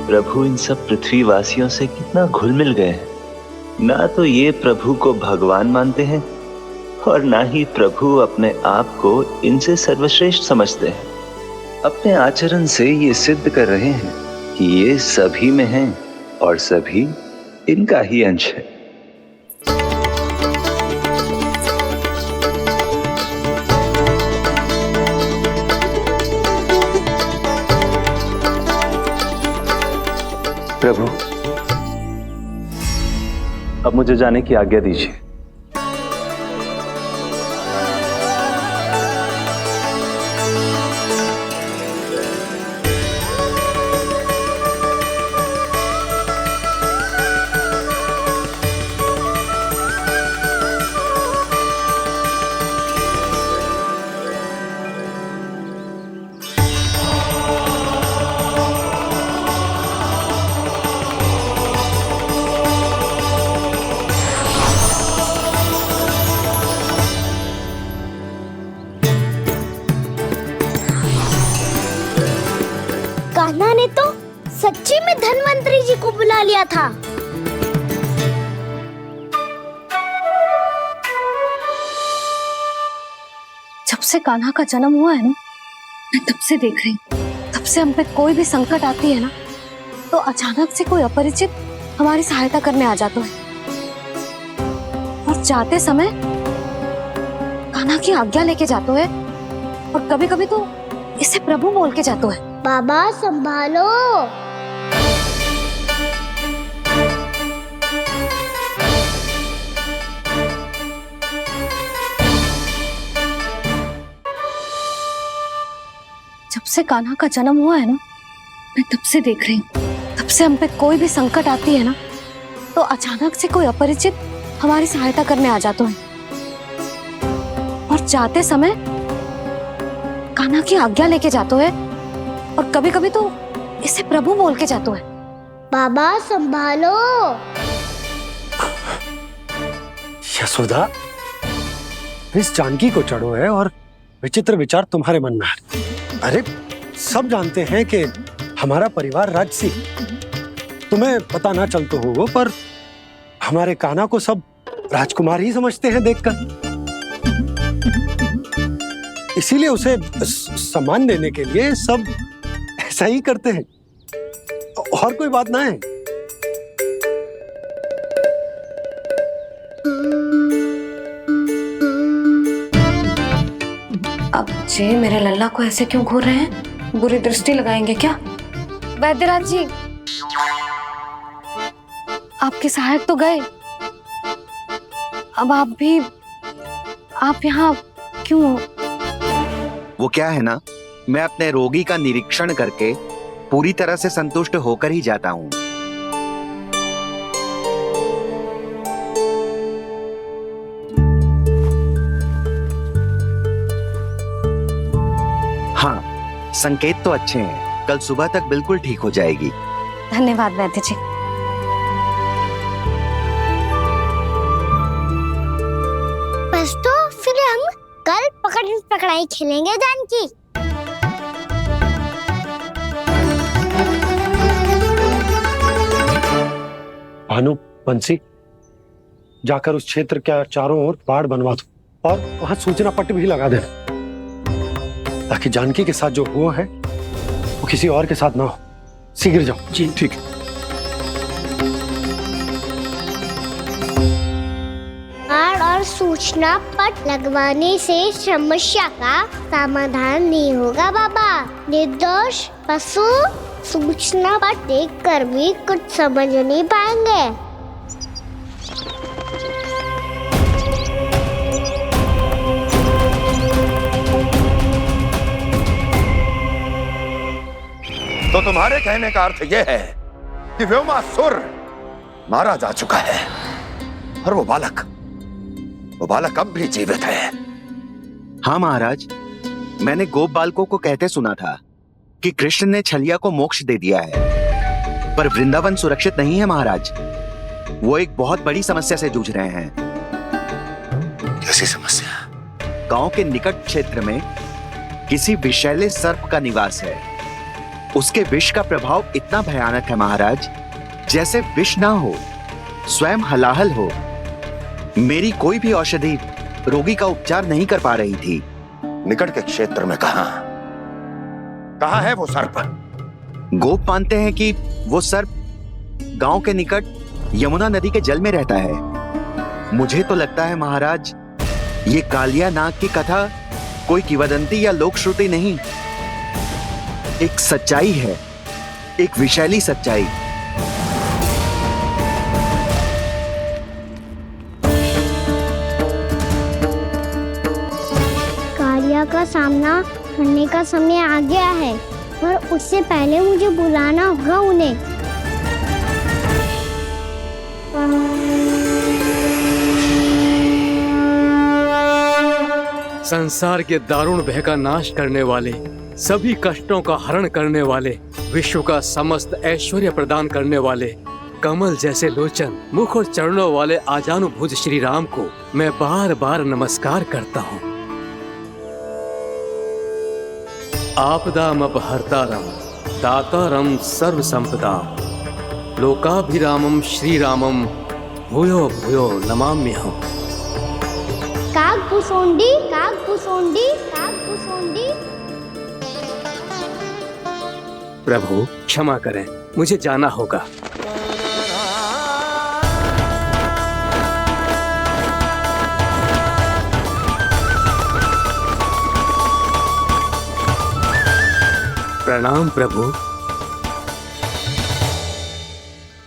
प्रभु इन सब पृथ्वीवासियों से कितना घुल मिल गए हैं। ना तो ये प्रभु को भगवान मानते हैं और ना ही प्रभु अपने आप को इनसे सर्वश्रेष्ठ समझते हैं। अपने आचरण से ये सिद्ध कर रहे हैं कि ये सभी में हैं और सभी इनका ही अंश है। प्रभु, अब मुझे जाने की आज्ञा दीजिए। कान्हा ने तो सच्ची में धन्वंतरी जी को बुला लिया था। जब से कान्हा का जन्म हुआ है ना, मैं तब से देख रही हूँ, तब से हम पे कोई भी संकट आती है ना, तो अचानक से कोई अपरिचित हमारी सहायता करने आ जाता है, और जाते समय कान्हा की आज्ञा लेके जाते है, और कभी कभी तो इसे प्रभु बोल के जाते है। बाबा संभालो। जब से कान्हा का जन्म हुआ है ना, मैं तब से देख रही हूँ, तब से हम पे कोई भी संकट आती है ना, तो अचानक से कोई अपरिचित हमारी सहायता करने आ जाते हैं, और जाते समय कान्हा की आज्ञा लेके जाते हैं, और कभी कभी तो इसे प्रभु बोल के जाते हैं। बाबा संभालो। यशोदा, इस जानकी को चढ़ो है और विचित्र विचार तुम्हारे मन में है। अरे सब जानते हैं कि हमारा परिवार राजसी, तुम्हें पता ना चल तो हो पर हमारे कान्हा को सब राजकुमार ही समझते हैं देखकर, इसीलिए उसे सम्मान देने के लिए सब ऐसा ही करते हैं, और कोई बात ना है। अब जे मेरे लल्ला को ऐसे क्यों घूर रहे हैं? बुरी दृष्टि लगाएंगे क्या? वैद्यराज जी, आपके सहायक तो गए, अब आप यहाँ क्यों हो? वो क्या है ना, मैं अपने रोगी का निरीक्षण करके पूरी तरह से संतुष्ट होकर ही जाता हूँ। हाँ, संकेत तो अच्छे हैं, कल सुबह तक बिल्कुल ठीक हो जाएगी। धन्यवाद वैद्य जी। बस तो फिर हम कल पकड़न पकड़ाई खेलेंगे जानकी। भानु, बंसी, जाकर उस क्षेत्र के चारों ओर बाड़ बनवा दो और वहां सूचना पट्ट भी लगा देना, ताकि जानकी के साथ जो हुआ है वो किसी और के साथ ना हो। शीघ्र जाओ। जी ठीक है। बाड़ और सूचना पट लगवाने से समस्या का समाधान नहीं होगा बाबा। निर्दोष पशु सूचना पट देखकर भी कुछ समझ नहीं पाएंगे। तो तुम्हारे कहने का अर्थ यह है कि व्योमासुर मारा जा चुका है और वो बालक अब भी जीवित है। हाँ महाराज, मैंने गोप बालकों को कहते सुना था कि कृष्ण ने छलिया को मोक्ष दे दिया है, पर वृंदावन सुरक्षित नहीं है महाराज। वो एक बहुत बड़ी समस्या से जूझ रहे हैं। कैसी समस्या? गांव के निकट क्षेत्र में किसी विषैले सर्प का निवास है। उसके विष का प्रभाव इतना भयानक है महाराज, जैसे विष ना हो, स्वयं हलाहल हो। मेरी कोई भी औषधि रोगी का उपचार नहीं कर पा रही थी। निकट के क्षेत्र में कहाँ है वो सर्प? गोप मानते हैं कि वो सर्प गांव के निकट यमुना नदी के जल में रहता है। मुझे तो लगता है महाराज, ये कालिया नाग की कथा कोई किंवदंती या लोक श्रुति नहीं, एक सच्चाई है, एक विषैली सच्चाई। कालिया का सामना करने का समय आ गया है, पर उससे पहले मुझे बुलाना होगा उन्हें। संसार के दारुण भय का नाश करने वाले, सभी कष्टों का हरण करने वाले, विश्व का समस्त ऐश्वर्य प्रदान करने वाले, कमल जैसे लोचन, मुख और चरणों वाले आजानुभुज श्री राम को मैं बार बार नमस्कार करता हूँ। आपदामपहर्तारं दातारं सर्व संपदा लोकाभिरामं श्री रामं भूयो भूयो नमाम्यहम्। कागभूसोंडी कागभूसोंडी कागभूसोंडी। प्रभु क्षमा करें, मुझे जाना होगा। प्रणाम प्रभु।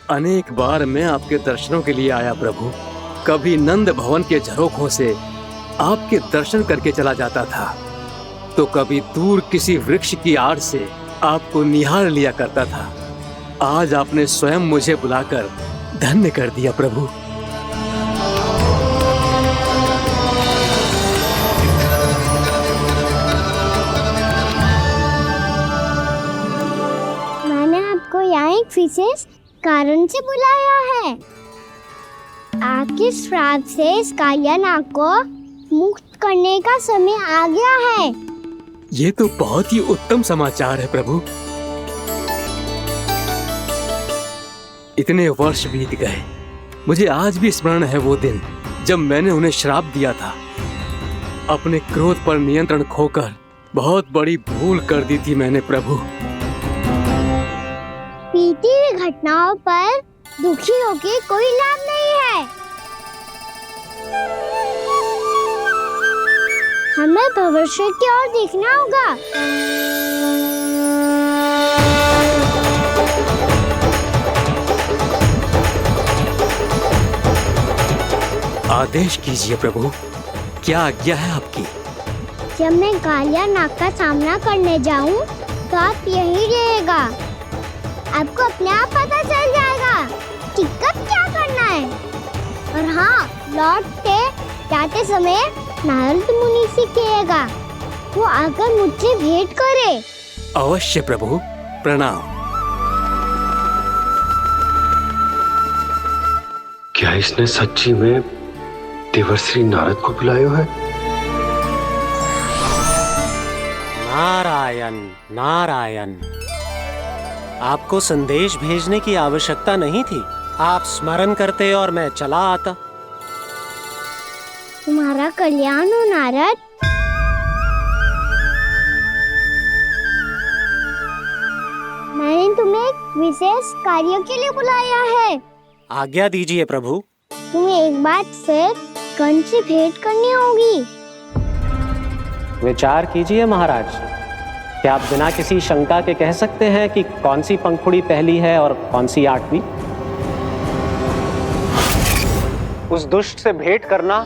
अनेक बार मैं आपके दर्शनों के लिए आया प्रभु। कभी नंद भवन के झरोखों से आपके दर्शन करके चला जाता था, तो कभी दूर किसी वृक्ष की आड़ से आपको निहार लिया करता था। आज आपने स्वयं मुझे बुलाकर धन्य कर दिया प्रभु। मैंने आपको यहाँ एक विशेष कारण से बुलाया है। आपके श्राद्ध से इस कालिया नाग को मुक्त करने का समय आ गया है। ये तो बहुत ही उत्तम समाचार है प्रभु। इतने वर्ष बीत गए, मुझे आज भी स्मरण है वो दिन जब मैंने उन्हें श्राप दिया था। अपने क्रोध पर नियंत्रण खोकर बहुत बड़ी भूल कर दी थी मैंने प्रभु। बीती हुई घटनाओं पर दुखी होके कोई लाभ नहीं है। हमें भविष्य की ओर देखना होगा। आदेश कीजिए प्रभु, क्या आज्ञा है आपकी? जब मैं कालिया नाग का सामना करने जाऊं, तो आप यही रहेगा। आपको अपने आप पता चल जाएगा कि कब क्या करना है। और हाँ, लौटते जाते समय नारद मुनि से कहिएगा, वो आकर मुझसे भेंट करे। अवश्य प्रभु, प्रणाम। क्या इसने सच्ची में देवर्षि नारद को बुलाया है? नारायण नारायण, आपको संदेश भेजने की आवश्यकता नहीं थी। आप स्मरण करते और मैं चला आता। तुम्हारा कल्याण हो नारद। मैंने तुम्हें एक विशेष कार्य के लिए बुलाया है। आज्ञा दीजिए प्रभु। तुम्हें एक बार फिर कंस से भेंट करनी होगी। विचार कीजिए महाराज, क्या आप बिना किसी शंका के कह सकते हैं कि कौन सी पंखुड़ी पहली है और कौन सी आठवीं? उस दुष्ट से भेंट करना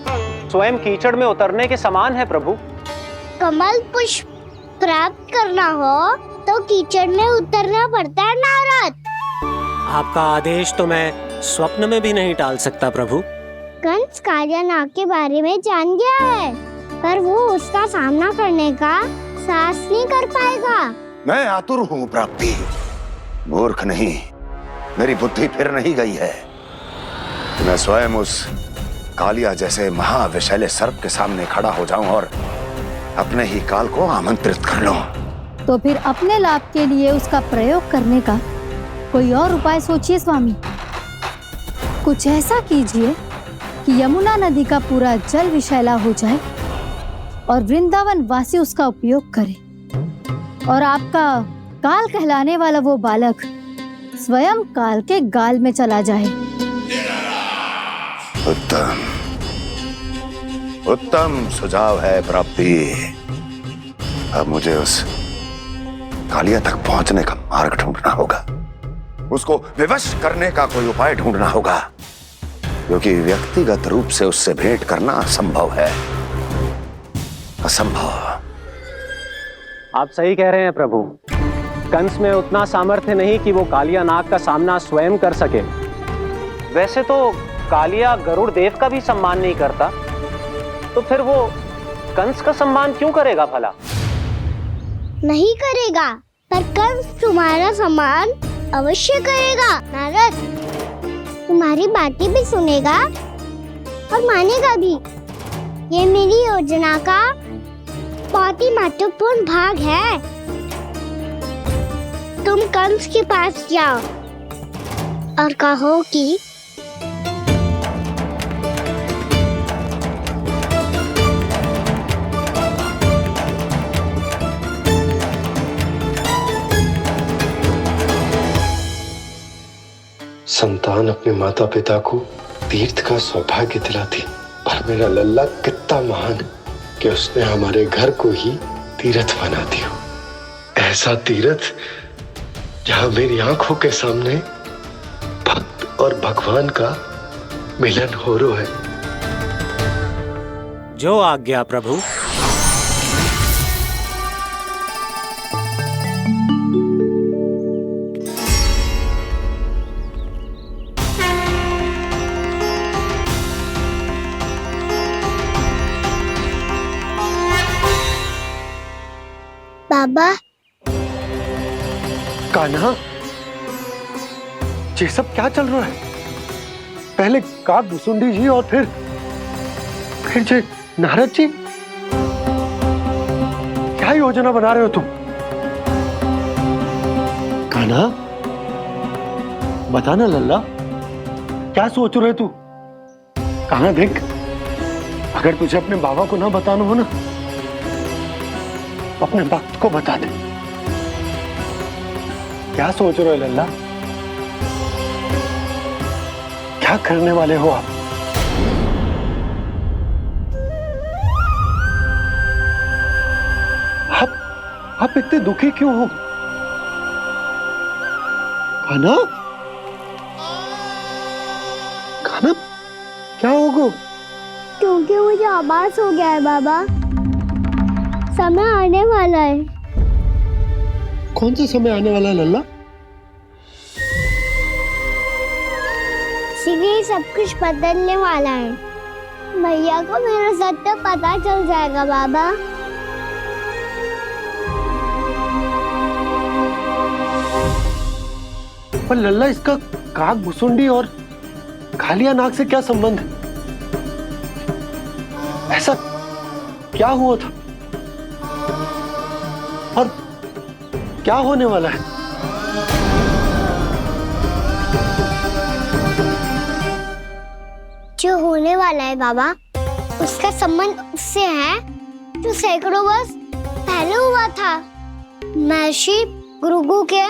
स्वयं कीचड़ में उतरने के समान है प्रभु। कमल पुष्प प्राप्त करना हो तो कीचड़ में उतरना पड़ता है नारद। आपका आदेश तो मैं स्वप्न में भी नहीं टाल सकता प्रभु। कंस कालिया नाग के बारे में जान गया है, पर वो उसका सामना करने का साहस नहीं कर पाएगा। मैं आतुर हूँ प्राप्ति, मूर्ख नहीं। मेरी बुद्धि फिर नहीं गई है। मैं स्वयं उस कालिया जैसे महाविषैले सर्प के सामने खड़ा हो जाऊं और अपने ही काल को आमंत्रित कर लूं। तो फिर अपने लाभ के लिए उसका प्रयोग करने का कोई और उपाय सोचिए स्वामी। कुछ ऐसा कीजिए कि यमुना नदी का पूरा जल विषैला हो जाए और वृंदावन वासी उसका उपयोग करे, और आपका काल कहलाने वाला वो बालक स्वयं काल के गाल में चला जाए। उत्तम उत्तम सुझाव है प्राप्ति। अब मुझे उस कालिया तक पहुंचने का मार्ग ढूंढना होगा। उसको विवश करने का कोई उपाय ढूंढना होगा, क्योंकि व्यक्तिगत रूप से उससे भेंट करना असंभव है। असंभव। आप सही कह रहे हैं प्रभु। कंस में उतना सामर्थ्य नहीं कि वो कालिया नाग का सामना स्वयं कर सके। वैसे तो कालिया गरुड़ देव का भी सम्मान नहीं करता, तो फिर वो कंस का सम्मान क्यों करेगा भला? नहीं करेगा, पर कंस तुम्हारा सम्मान अवश्य करेगा नारद। तुम्हारी बातें भी सुनेगा और मानेगा भी। ये मेरी योजना का बहुत ही महत्वपूर्ण भाग है। तुम कंस के पास जाओ और कहो कि संतान अपने माता पिता को तीर्थ का सौभाग्य दिलाती, पर मेरा लल्ला कितना महान कि उसने हमारे घर को ही तीर्थ बना दिया। ऐसा तीर्थ जहां मेरी आंखों के सामने भक्त और भगवान का मिलन हो रहा है। जो आज्ञा प्रभु। बाबा। कान्हा, ये सब क्या चल रहा है? पहले काक भुसुंडी जी और फिर नारद जी, क्या योजना बना रहे हो तुम? कान्हा, बताना लल्ला, क्या सोच रहे तू? कहां देख, अगर तुझे अपने बाबा को ना बताना हो ना, तो अपने भक्त को बता दे। क्या सोच रहे हो लल्ला? क्या करने वाले हो आप? आप इतने दुखी क्यों हो? कान्हा, कान्हा, क्या होगा? क्योंकि मुझे आभास हो गया है बाबा, समय आने वाला है। कौन सा समय आने वाला है लल्ला? इसीलिए सब कुछ बदलने वाला है। भैया को मेरा सत्य पता चल जाएगा बाबा। पर लल्ला, इसका काग भुसुंडी और कालिया नाग से क्या संबंध है? ऐसा क्या हुआ था और क्या होने वाला है? जो होने वाला है बाबा, उसका संबंध उससे है जो सैकड़ों वर्ष पहले हुआ था। महर्षि भृगु के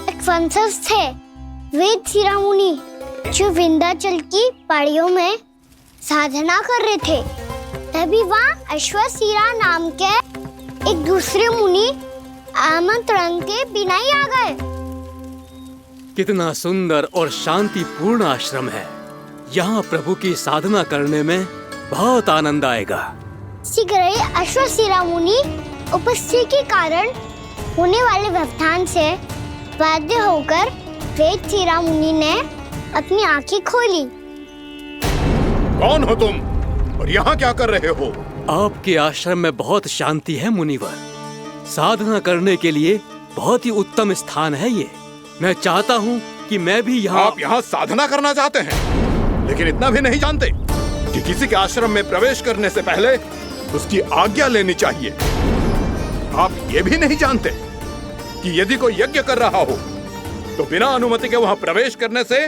एक वंशज थे वेद शिरोमुनि, जो विंध्याचल की पहाड़ियों में साधना कर रहे थे। तभी वहाँ अश्वशिरा नाम के एक दूसरे मुनि आमंत्रण के बिना ही आ गए। कितना सुंदर और शांतिपूर्ण आश्रम है। यहाँ प्रभु की साधना करने में बहुत आनंद आएगा। शीघ्र ही अश्वशिरा मुनि उपस्थिति के कारण होने वाले व्यवधान से बाध्य होकर वेद शिरोमुनि ने अपनी आंखें खोली। कौन हो तुम और यहाँ क्या कर रहे हो? आपके आश्रम में बहुत शांति है मुनिवर। साधना करने के लिए बहुत ही उत्तम स्थान है ये। मैं चाहता हूँ कि मैं भी यहाँ। आप यहाँ साधना करना चाहते हैं, लेकिन इतना भी नहीं जानते कि किसी के आश्रम में प्रवेश करने से पहले उसकी आज्ञा लेनी चाहिए। आप ये भी नहीं जानते कि यदि कोई यज्ञ कर रहा हो तो बिना अनुमति के वहाँ प्रवेश करने से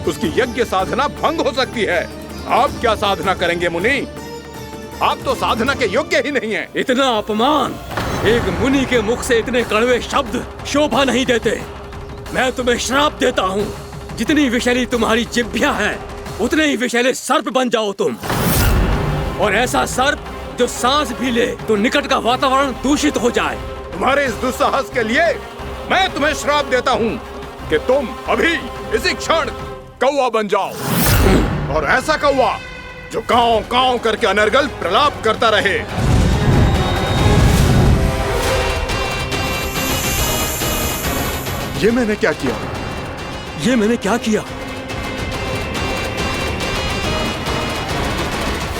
उसकी यज्ञ साधना भंग हो सकती है। आप क्या साधना करेंगे मुनि? आप तो साधना के योग्य ही नहीं हैं। इतना अपमान! एक मुनि के मुख से इतने कड़वे शब्द शोभा नहीं देते। मैं तुम्हें श्राप देता हूँ, जितनी विषैली तुम्हारी जिह्वा है उतने ही विषैले सर्प बन जाओ तुम। और ऐसा सर्प जो सांस भी ले तो निकट का वातावरण दूषित हो जाए। तुम्हारे इस दुस्साहस के लिए मैं तुम्हें श्राप देता हूँ कि तुम अभी इसी क्षण कौवा बन जाओ, और ऐसा कौवा जो कांव कांव करके अनर्गल प्रलाप करता रहे। ये मैंने क्या किया? ये मैंने क्या किया?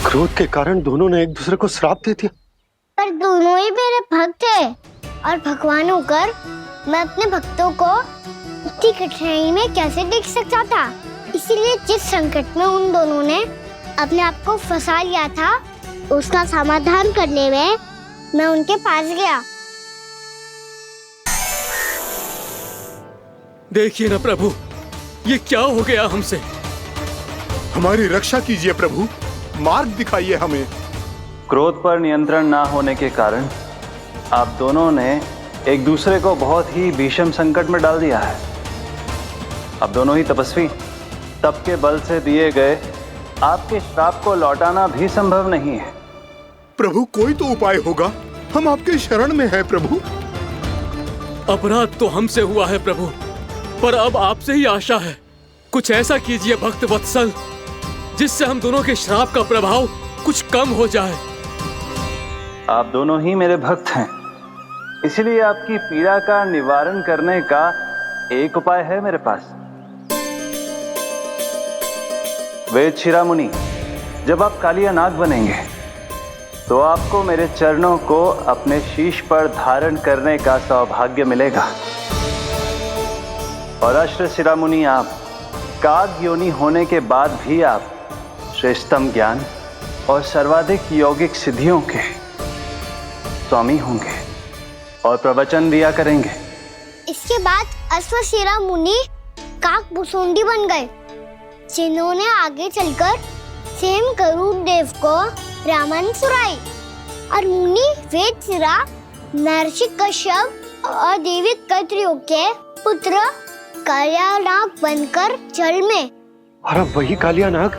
क्रोध के कारण दोनों ने एक दूसरे को श्राप दे दिया। पर दोनों ही मेरे भक्त थे, और भगवान होकर मैं अपने भक्तों को इतनी कठिनाई में कैसे देख सकता था। इसीलिए जिस संकट में उन दोनों ने अपने आप को फंसा लिया था, उसका समाधान करने में मैं उनके पास गया। देखिए ना प्रभु, ये क्या हो गया हमसे? हमारी रक्षा कीजिए प्रभु, मार्ग दिखाइए हमें। क्रोध पर नियंत्रण ना होने के कारण आप दोनों ने एक दूसरे को बहुत ही भीषण संकट में डाल दिया है। अब दोनों ही तपस्वी, तप के बल से दिए गए आपके श्राप को लौटाना भी संभव नहीं है। प्रभु, कोई तो उपाय होगा, हम आपके शरण में हैं प्रभु। अपराध तो हमसे हुआ है प्रभु, पर अब आपसे ही आशा है। कुछ ऐसा कीजिए भक्त वत्सल, जिससे हम दोनों के श्राप का प्रभाव कुछ कम हो जाए। आप दोनों ही मेरे भक्त हैं, इसलिए आपकी पीड़ा का निवारण करने का एक उपाय है मेरे पास। वेद शिरोमुनि, जब आप कालिया नाग बनेंगे तो आपको मेरे चरणों को अपने शीश पर धारण करने का सौभाग्य मिलेगा। और अश्व शिरोमुनि, आप काग योनि होने के बाद भी आप श्रेष्ठतम ज्ञान और सर्वाधिक यौगिक सिद्धियों के स्वामी होंगे और प्रवचन दिया करेंगे। इसके बाद अश्वशिरा मुनि काकभूषुंडी बन गए, जिन्होंने आगे चलकर स्वयं गरुड़ देव को रामायण सुनाई। और मुनि वेदशिरा महर्षि कश्यप और देवी कत्रियों के पुत्र कालियानाग बनकर जल में, और अब वही कालियानाग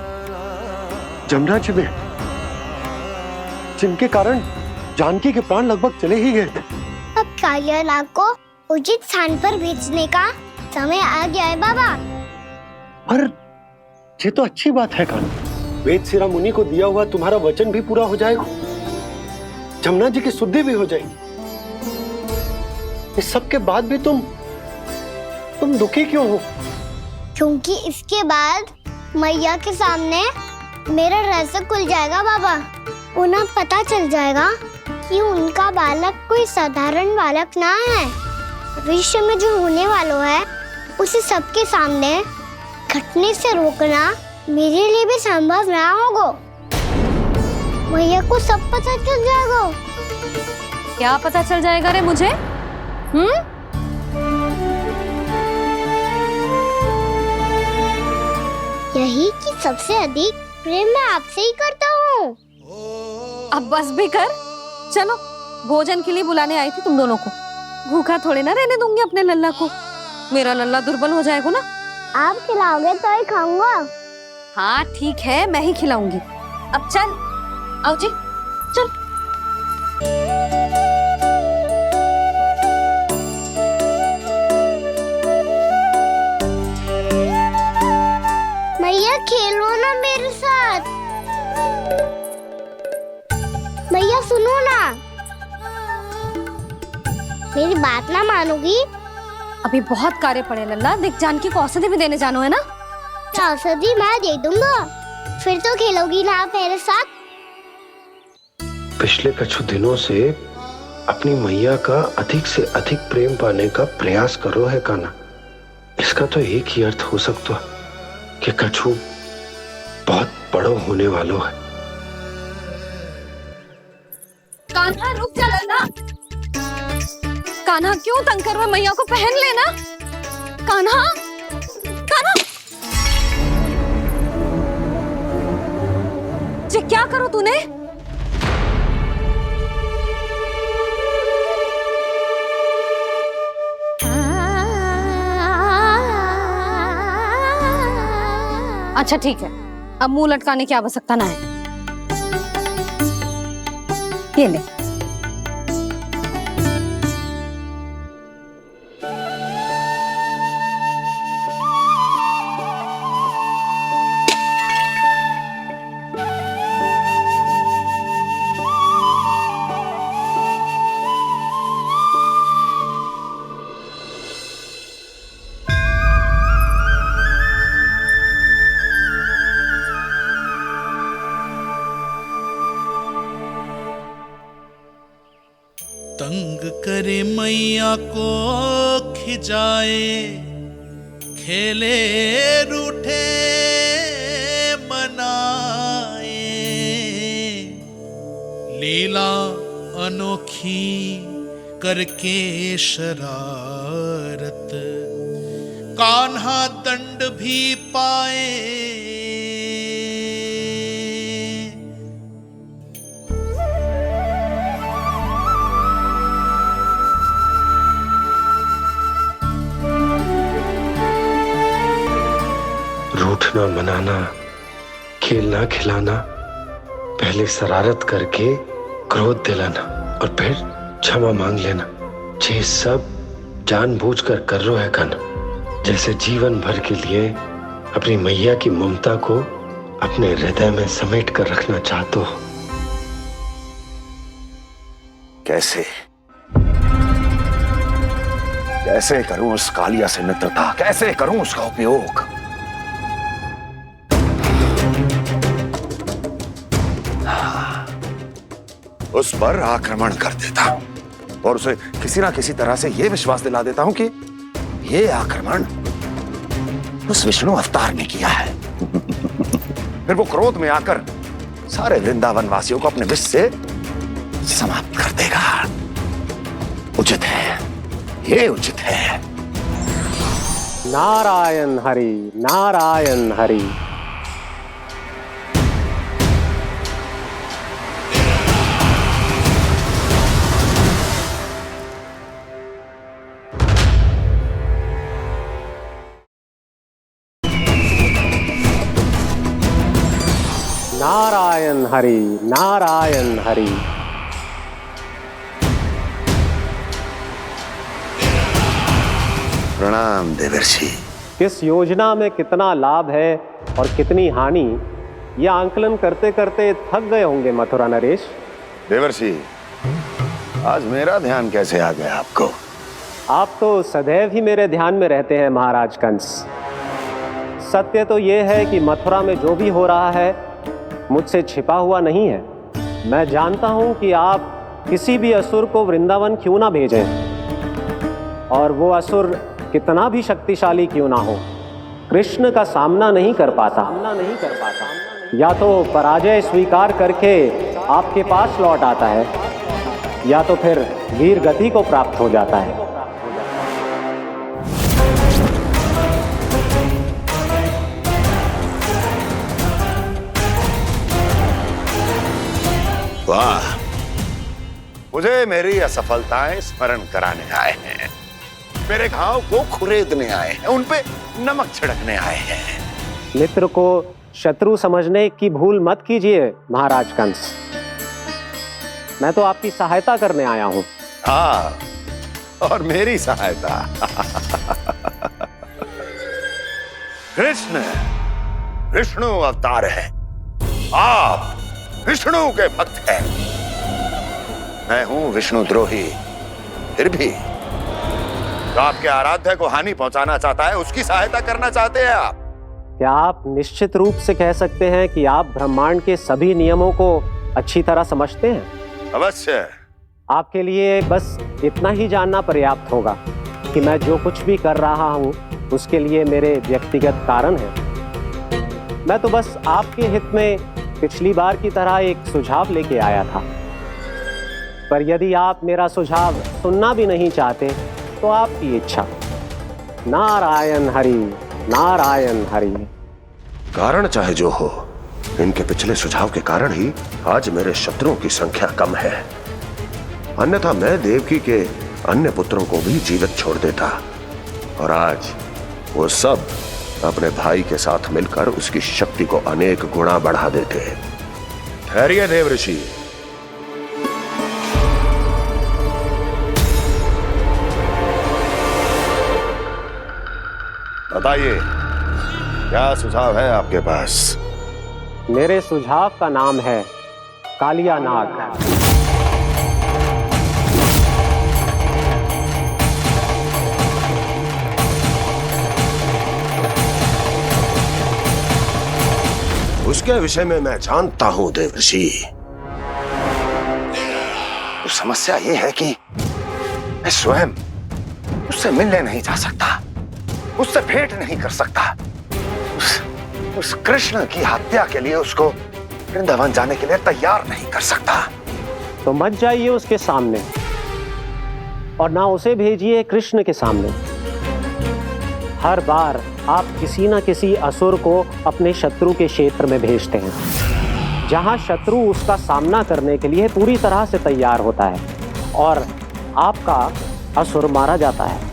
जमराज में, जिनके कारण जानकी के प्राण लगभग चले ही गए थे। अब कालियानाग को उचित स्थान पर भेजने का समय आ गया है बाबा। पर ये तो अच्छी बात है कान्हा, वेदशिरा मुनि को दिया हुआ तुम्हारा वचन भी पूरा हो जाएगा, जमुना जी की शुद्धि भी हो जाएगी। इस सब के बाद भी तुम दुखी क्यों हो? क्योंकि इसके बाद मैया के सामने मेरा रहस्य खुल जाएगा बाबा। उन्हें पता चल जाएगा कि उनका बालक कोई साधारण बालक ना है। भविष्य में जो होने वाला है उसे सबके सामने घटने से रोकना मेरे लिए भी संभव ना होगा। मैया को सब पता चल जाएगा। क्या पता चल जाएगा रे मुझे? यही कि सबसे अधिक प्रेम मैं आपसे ही करता हूँ। अब बस भी कर, चलो भोजन के लिए बुलाने आई थी तुम दोनों को। भूखा थोड़े ना रहने दूंगी अपने लल्ला को, मेरा लल्ला दुर्बल हो जाएगा ना। आप खिलाओगे तो ही खाऊंगा। हाँ ठीक है, मैं ही खिलाऊंगी। अब चल, आओ जी, चल। मैया खेलो ना मेरे साथ। मैया सुनो ना, मेरी बात ना मानोगी? अभी बहुत कार्य पड़े लल्ला, देख जानकी को औषधि भी देने जानो है ना। औषधि मैं दे दूंगा, फिर तो खेलोगी ना आप मेरे साथ? पिछले कुछ दिनों से अपनी मैया का अधिक से अधिक प्रेम पाने का प्रयास करो है कान्हा। इसका तो एक ही अर्थ हो सकता है कि कछु बहुत बड़ो होने वालों है। कान्हा रुक जा लल्ला। कान्हा क्यों तंग कर रहा है? मैया को पहन लेना। कान्हा, कान्हा, ये क्या करो तूने? अच्छा ठीक है, अब मुंह लटकाने की आवश्यकता ना है। ये ले। तंग करे मैया को खिजाए, खेले रूठे मनाए, लीला अनोखी करके शरारत, कान्हा दंड भी पाए। रूठना मनाना, खेलना खिलाना, पहले शरारत करके क्रोध दिलाना और फिर क्षमा मांग लेना, ये सब जानबूझकर कर रहे है कान्हा। जैसे जीवन भर के लिए अपनी मैया की ममता को अपने हृदय में समेट कर रखना चाहते हो। कैसे कैसे करूं उस कालिया से मित्रता, कैसे करूं उसका उपयोग? उस पर आक्रमण कर देता हूं और उसे किसी ना किसी तरह से यह विश्वास दिला देता हूं कि यह आक्रमण उस विष्णु अवतार ने किया है। फिर वो क्रोध में आकर सारे वृंदावन वासियों को अपने विष से समाप्त कर देगा। उचित है, ये उचित है। नारायण हरि, नारायण हरि। नारायण हरि, नारायण हरि। प्रणाम देवर्षि। किस योजना में कितना लाभ है और कितनी हानि, यह आंकलन करते करते थक गए होंगे मथुरा नरेश। देवर्षि, आज मेरा ध्यान कैसे आ गया आपको? आप तो सदैव ही मेरे ध्यान में रहते हैं महाराज कंस। सत्य तो यह है कि मथुरा में जो भी हो रहा है मुझसे छिपा हुआ नहीं है। मैं जानता हूं कि आप किसी भी असुर को वृंदावन क्यों ना भेजें, और वो असुर कितना भी शक्तिशाली क्यों ना हो, कृष्ण का सामना नहीं कर पाता। या तो पराजय स्वीकार करके आपके पास लौट आता है, या तो फिर वीर गति को प्राप्त हो जाता है। वाह, मुझे मेरी असफलताएं स्मरण कराने आए हैं, मेरे घाव को खुरेदने आए हैं, उन पे नमक छिड़कने आए हैं। मित्र को शत्रु समझने की भूल मत कीजिए महाराज कंस। मैं तो आपकी सहायता करने आया हूं। हाँ, और मेरी सहायता। कृष्ण विष्णु अवतार है, आप विष्णु के भक्त हैं। मैं हूं विष्णु द्रोही, फिर भी तो आपके आराध्य को हानि पहुंचाना चाहता है, उसकी सहायता करना चाहते हैं आप। क्या आप निश्चित रूप से कह सकते हैं कि आप ब्रह्मांड के सभी नियमों को अच्छी तरह समझते हैं? अवश्य। आपके लिए बस इतना ही जानना पर्याप्त होगा कि मैं जो कुछ भी कर रहा हूं उसके लिए मेरे व्यक्तिगत कारण हैं। मैं तो बस आपके हित में पिछली बार की तरह एक सुझाव लेके आया था, पर यदि आप मेरा सुझाव सुनना भी नहीं चाहते तो आपकी इच्छा। नारायण हरि, नारायण हरि। कारण चाहे जो हो, इनके पिछले सुझाव के कारण ही आज मेरे शत्रुओं की संख्या कम है। अन्यथा मैं देवकी के अन्य पुत्रों को भी जीवित छोड़ देता, और आज वो सब अपने भाई के साथ मिलकर उसकी शक्ति को अनेक गुना बढ़ा देते। ठहरिए देवऋषि। बताइए, क्या सुझाव है आपके पास? मेरे सुझाव का नाम है कालिया नाग। उसके विषय में मैं जानता हूं देवर्षि। तो समस्या यह है कि मैं स्वयं उससे मिलने नहीं जा सकता, उससे भेंट नहीं कर सकता। उस कृष्ण की हत्या के लिए उसको वृंदावन जाने के लिए तैयार नहीं कर सकता। तो मत जाइए उसके सामने, और ना उसे भेजिए कृष्ण के सामने। हर बार आप किसी न किसी असुर को अपने शत्रु के क्षेत्र में भेजते हैं, जहां शत्रु उसका सामना करने के लिए पूरी तरह से तैयार होता है और आपका असुर मारा जाता है।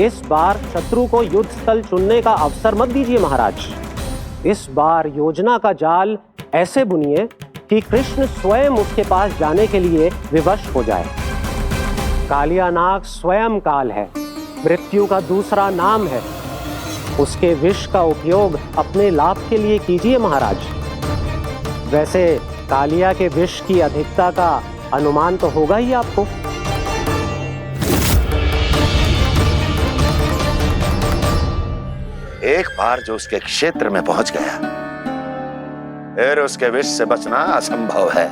इस बार शत्रु को युद्ध स्थल चुनने का अवसर मत दीजिए महाराज। इस बार योजना का जाल ऐसे बुनिए कि कृष्ण स्वयं उसके पास जाने के लिए विवश हो जाए। कालिया नाग स्वयं काल है, मृत्यु का दूसरा नाम है। उसके विष का उपयोग अपने लाभ के लिए कीजिए महाराज। वैसे कालिया के विष की अधिकता का अनुमान तो होगा ही आपको। एक बार जो उसके क्षेत्र में पहुंच गया, फिर उसके विष से बचना असंभव है।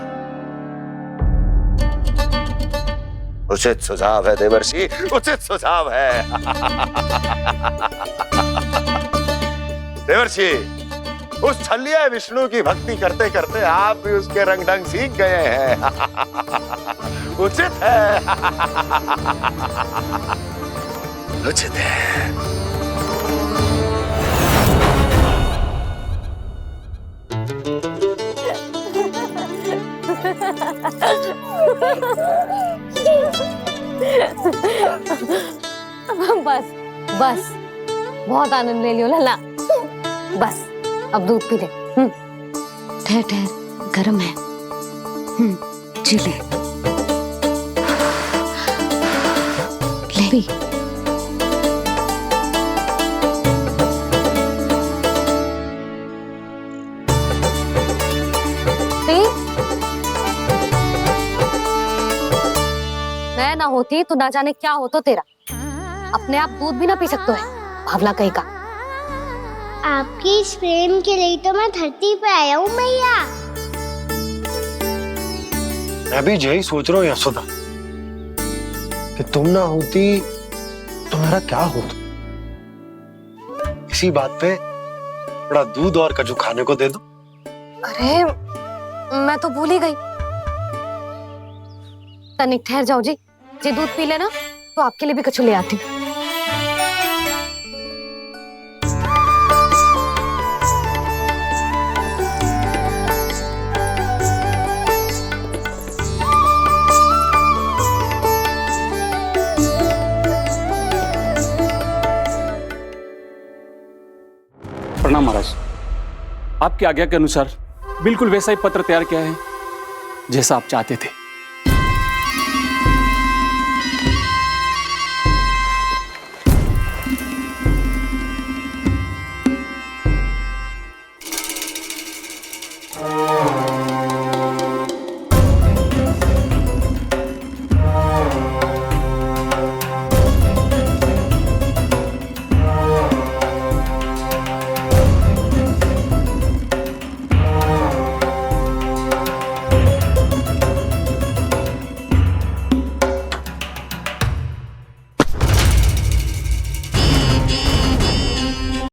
उचित सुझाव है देवर्षि, उचित सुझाव है। देवर्षि, उस छलिया विष्णु की भक्ति करते करते आप भी उसके रंग ढंग सीख गए हैं। उचित है। उचित है। बस बस बहुत आनंद ले लियो लला। बस अब दूध पी ले। ठहर ठहर, गर्म है। जी ले ले पी। मैं ना होती तो ना जाने क्या हो तो तेरा। अपने आप दूध भी ना पी सकते है भावला कहीं का। आपकी इस प्रेम के लिए तो मैं धरती पे आया हूँ मैया। मैं भी यही सोच रहा हूँ यशोदा कि तुम ना होती तो मेरा क्या होता। इसी बात पे थोड़ा दूध और कजू खाने को दे दो। अरे मैं तो भूल ही गई। तनिक ठहर जाओ जी दूध पी लेना तो आपके लिए भी कछु ले आती हूँ। प्रणाम महाराज। आपकी आज्ञा के अनुसार बिल्कुल वैसा ही पत्र तैयार किया है जैसा आप चाहते थे।